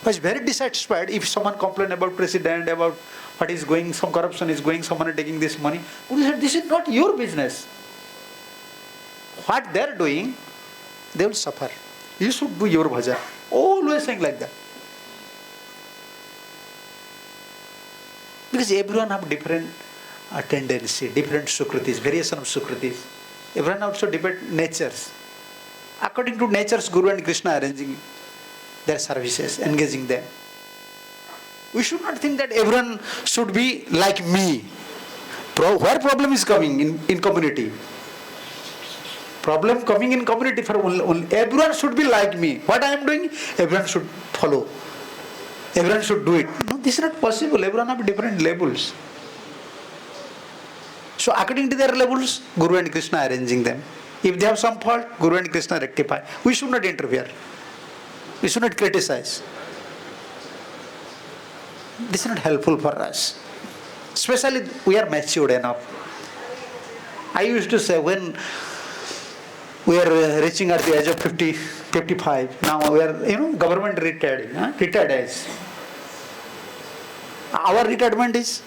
I was very dissatisfied if someone complain about president, about what is going, some corruption is going, someone is taking this money. Guru said, this is not your business. What they are doing, they will suffer. You should do your bhajan. Always saying like that. Because everyone have different tendency, different sukritis, variation of sukritis. Everyone also different natures. According to natures, Guru and Krishna arranging their services, engaging them. We should not think that everyone should be like me. Where problem is coming in community? Problem coming in community for only everyone should be like me. What I am doing, everyone should follow. Everyone should do it. No, this is not possible. Everyone have different labels. So according to their labels, Guru and Krishna arranging them. If they have some fault, Guru and Krishna rectify. We should not interfere. We should not criticize. This is not helpful for us. Especially we are matured enough. I used to say when we are reaching at the age of 50, 55, now we are, government retired, retired age. Our retirement is,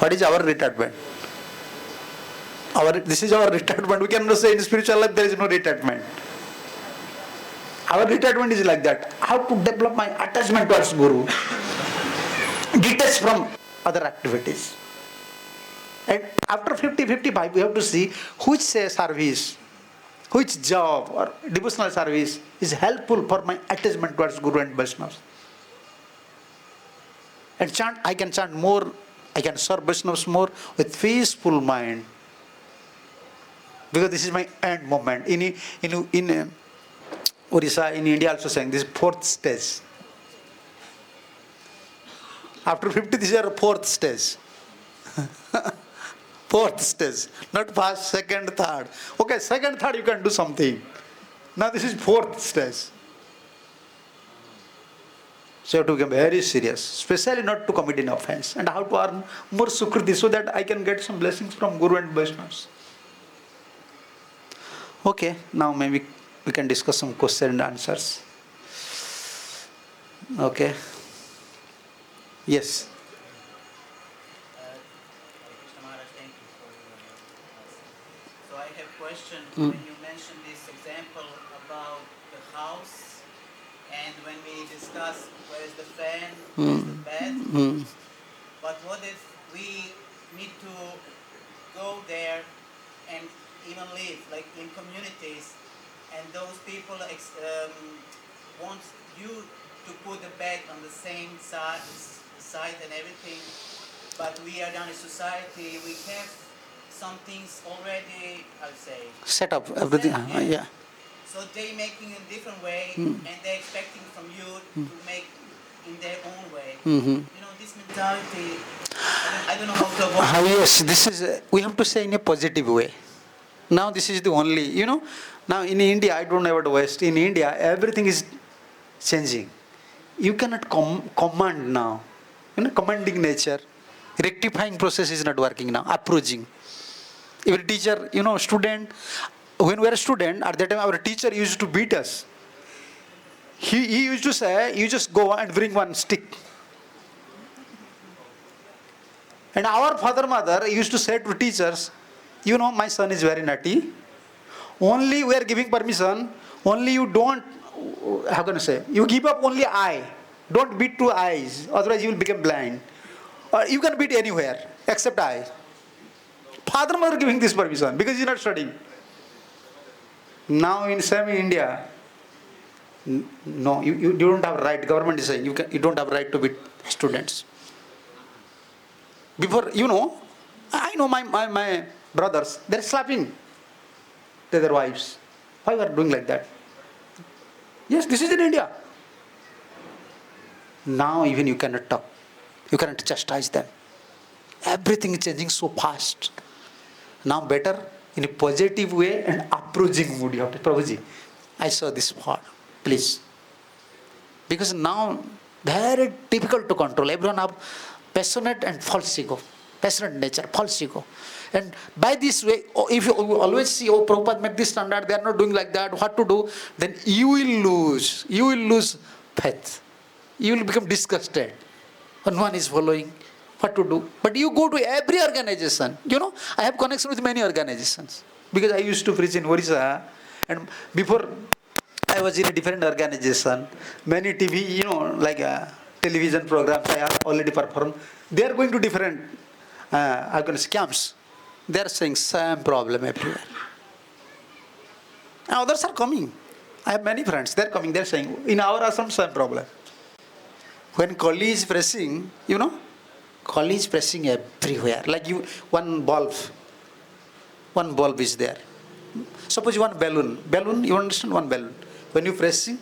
what is our retirement? This is our retirement. We cannot say in spiritual life there is no retirement. Our retirement is like that. How to develop my attachment towards Guru. Detach from other activities. And after 50, 55, we have to see which service, which job or devotional service is helpful for my attachment towards Guru and Vaishnavas. And I can chant more, I can serve Vaishnavas more with peaceful mind. Because this is my end moment. In Orissa, in India also saying this is fourth stage. After 50, this is our fourth stage. Fourth stage. Not first, second, third. Okay, second, third you can do something. Now this is fourth stage. So you have to become very serious. Especially not to commit an offense. And how to earn more sukriti so that I can get some blessings from Guru and Vaishnavas. Okay, now maybe we can discuss some questions and answers. Okay. Yes. Hare Krishna Maharaj, thank you for your so I have a question. When you mentioned this example about the house, and when we discuss where is the fan, where is the bed, but what if we need to go there and even live like in communities, and those people want you to put the bed on the same side and everything, but we are down in society, we have some things already, I would say, set up everything. Yeah. So they making in a different way, and they're expecting from you to make in their own way. This mentality, I don't know how to avoid. Yes, this is, we have to say in a positive way. Now this is the only, now in India, I don't know about West, in India, everything is changing. You cannot command now. Commanding nature. Rectifying process is not working now. Approaching. Every teacher, student, when we were a student, at that time our teacher used to beat us. He used to say, you just go and bring one stick. And our father, mother used to say to teachers, my son is very naughty. Only we are giving permission, only you don't, how can I say, you give up only eye. Don't beat two eyes, otherwise you will become blind. Or you can beat anywhere, except eye. Father, mother giving this permission, because he's not studying. Now in same India, no, you don't have right, government is saying, you don't have right to beat students. Before, I know my brothers, they're slapping their wives. Why are doing like that? Yes, this is in India. Now even you cannot talk. You cannot chastise them. Everything is changing so fast. Now better in a positive way and approaching mood. You have to, Prabhuji, I saw this part. Please. Because now very difficult to control. Everyone have passionate and false ego. Passionate nature, false ego. And by this way, if you always see, Prabhupada make this standard, they are not doing like that, what to do, then you will lose. You will lose faith. You will become disgusted. When one is following, what to do. But you go to every organization. I have connection with many organizations. Because I used to preach in Orissa. And before I was in a different organization. Many TV, like television programs I have already performed. They are going to different camps. They are saying same problem everywhere. And others are coming. I have many friends. They are coming. They are saying, in our ashram, same problem. When Kali is pressing, Kali is pressing everywhere. Like one bulb is there. Suppose one balloon, you understand, one balloon. When you pressing,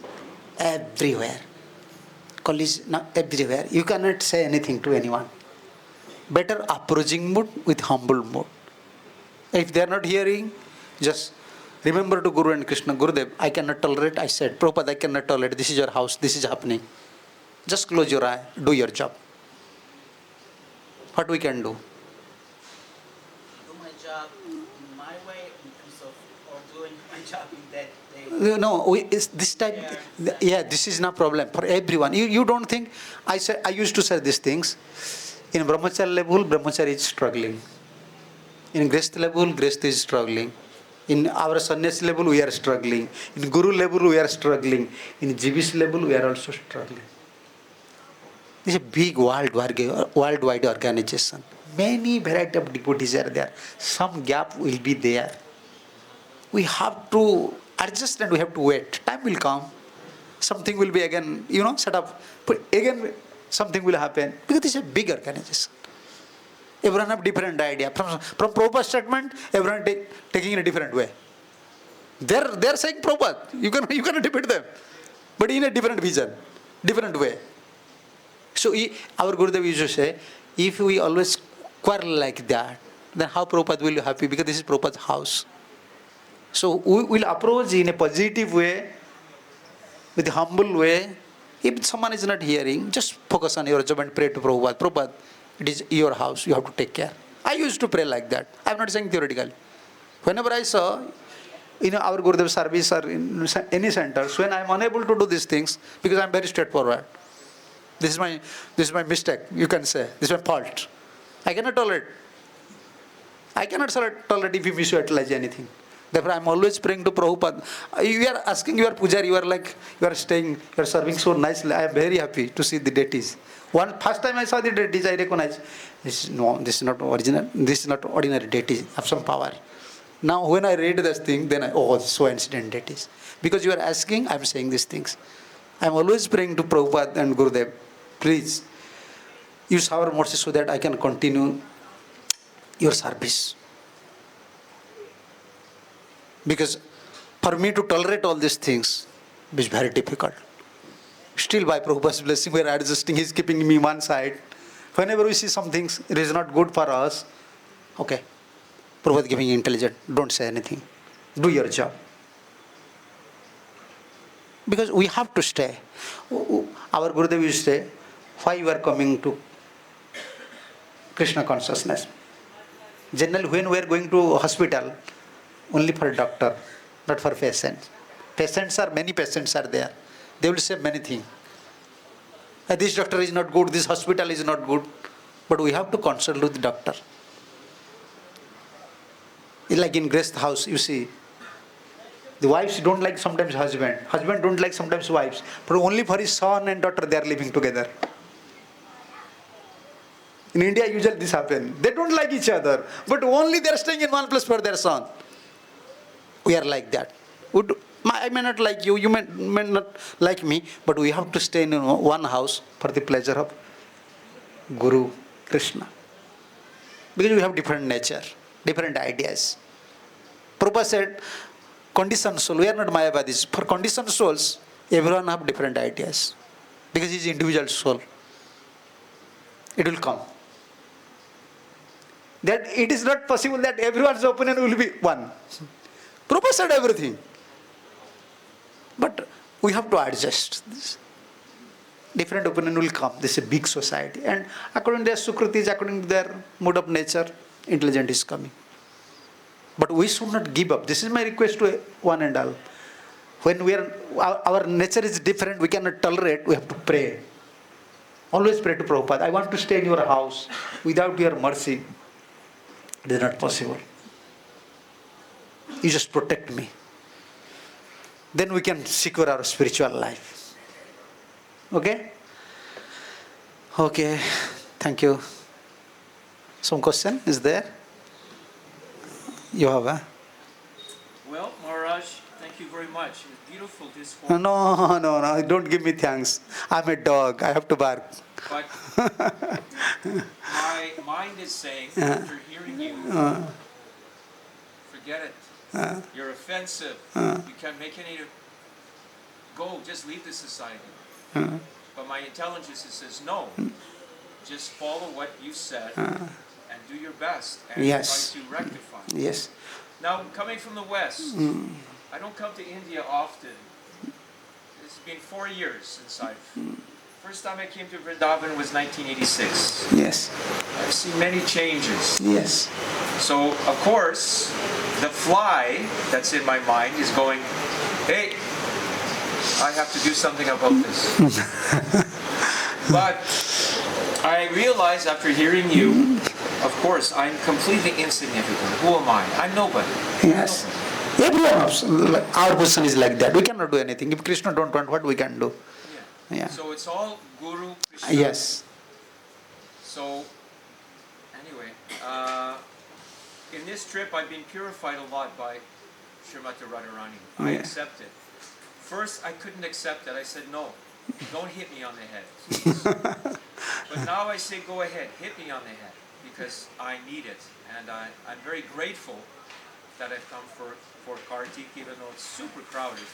everywhere. Kali is not everywhere. You cannot say anything to anyone. Better approaching mood with humble mood. If they are not hearing, just remember to Guru and Krishna, Gurudev, I cannot tolerate, I said, Prabhupada, I cannot tolerate, this is your house, this is happening. Just close your eye, do your job. What we can do? Do my job my way in terms of, or doing my job in that day. No, this type, this is not problem for everyone. You don't think, I used to say these things. In Brahmacharya level, Brahmacharya is struggling. In Grihastha level, Grihastha is struggling. In our Sannyas level, we are struggling. In Guru level, we are struggling. In Jivis level, we are also struggling. This is a big worldwide organization. Many variety of devotees are there. Some gap will be there. We have to adjust and we have to wait. Time will come. Something will be again, set up. But again, something will happen. Because this is a big organization. Everyone have different idea. From Prabhupada's statement, everyone taking in a different way. They're saying Prabhupada. You cannot debate them. But in a different vision, different way. So our Gurudev used to say, if we always quarrel like that, then how Prabhupada will be happy? Because this is Prabhupada's house. So we will approach in a positive way, with a humble way. If someone is not hearing, just focus on your job and pray to Prabhupada. Prabhupada, it is your house, you have to take care. I used to pray like that. I am not saying theoretically. Whenever I saw in our Gurudev service or in any centers, when I am unable to do these things, because I am very straightforward. This is my mistake, you can say. This is my fault. I cannot tolerate. I cannot tolerate if you misutilize anything. Therefore, I am always praying to Prabhupada. You are asking your pujari, you are staying, you are serving so nicely. I am very happy to see the deities. First time I saw the deities, I recognized, this is not original, this is not ordinary deities, have some power. Now, when I read this thing, then so ancient deities. Because you are asking, I am saying these things. I am always praying to Prabhupada and Gurudev, please, use our mercy so that I can continue your service. Because for me to tolerate all these things is very difficult. Still by Prabhupada's blessing, we are adjusting. He's keeping me one side. Whenever we see some things, it is not good for us. Okay, Prabhupada giving you intelligence. Don't say anything. Do your job. Because we have to stay. Our Gurudev used to say, why you are coming to Krishna consciousness? Generally, when we are going to hospital, only for doctor, not for patients. Many patients are there. They will say many things. This doctor is not good, this hospital is not good. But we have to consult with the doctor. Like in guest house, you see, the wives don't like sometimes husband don't like sometimes wives, but only for his son and daughter they are living together. In India, usually this happens. They don't like each other, but only they are staying in one place for their son. We are like that. I may not like you, you may not like me, but we have to stay in one house for the pleasure of Guru Krishna. Because we have different nature, different ideas. Prabhupada said, conditioned soul, we are not Mayavadis. For conditioned souls, everyone have different ideas. Because he is individual soul. It will come. That it is not possible that everyone's opinion will be one. Prabhupada said everything. But we have to adjust this. Different opinion will come. This is a big society. And according to their sukritis, according to their mode of nature, intelligence is coming. But we should not give up. This is my request to one and all. When we are, our nature is different, we cannot tolerate, we have to pray. Always pray to Prabhupada. I want to stay in your house without your mercy. It is not possible. You just protect me. Then we can secure our spiritual life. Okay? Okay. Thank you. Some question is there? You have, huh? Well, Maharaj, thank you very much. It was beautiful discourse. No. Don't give me thanks. I'm a dog. I have to bark. But my mind is saying, after hearing you, forget it. You're offensive. You can't make any... Go, just leave the society. But my intelligence says, no. Just follow what you said and do your best and Yes. try to rectify. Yes. Now, coming from the West, I don't come to India often. It's been 4 years since first time I came to Vrindavan was 1986. Yes. I've seen many changes. Yes. So, of course, the fly that's in my mind is going, hey, I have to do something about this. But I realize after hearing you, of course, I'm completely insignificant. Who am I? I'm nobody. Yes. Everyone, our position is like that. We cannot do anything. If Krishna don't want, what we can do? Yeah. So it's all Guru Krishna. Yes. So, anyway, in this trip I've been purified a lot by Srimati Radharani. I accept it. First I couldn't accept it. I said, no, don't hit me on the head, please. But now I say, go ahead, hit me on the head, because I need it. And I'm very grateful that I've come for Kartik, even though it's super crowded.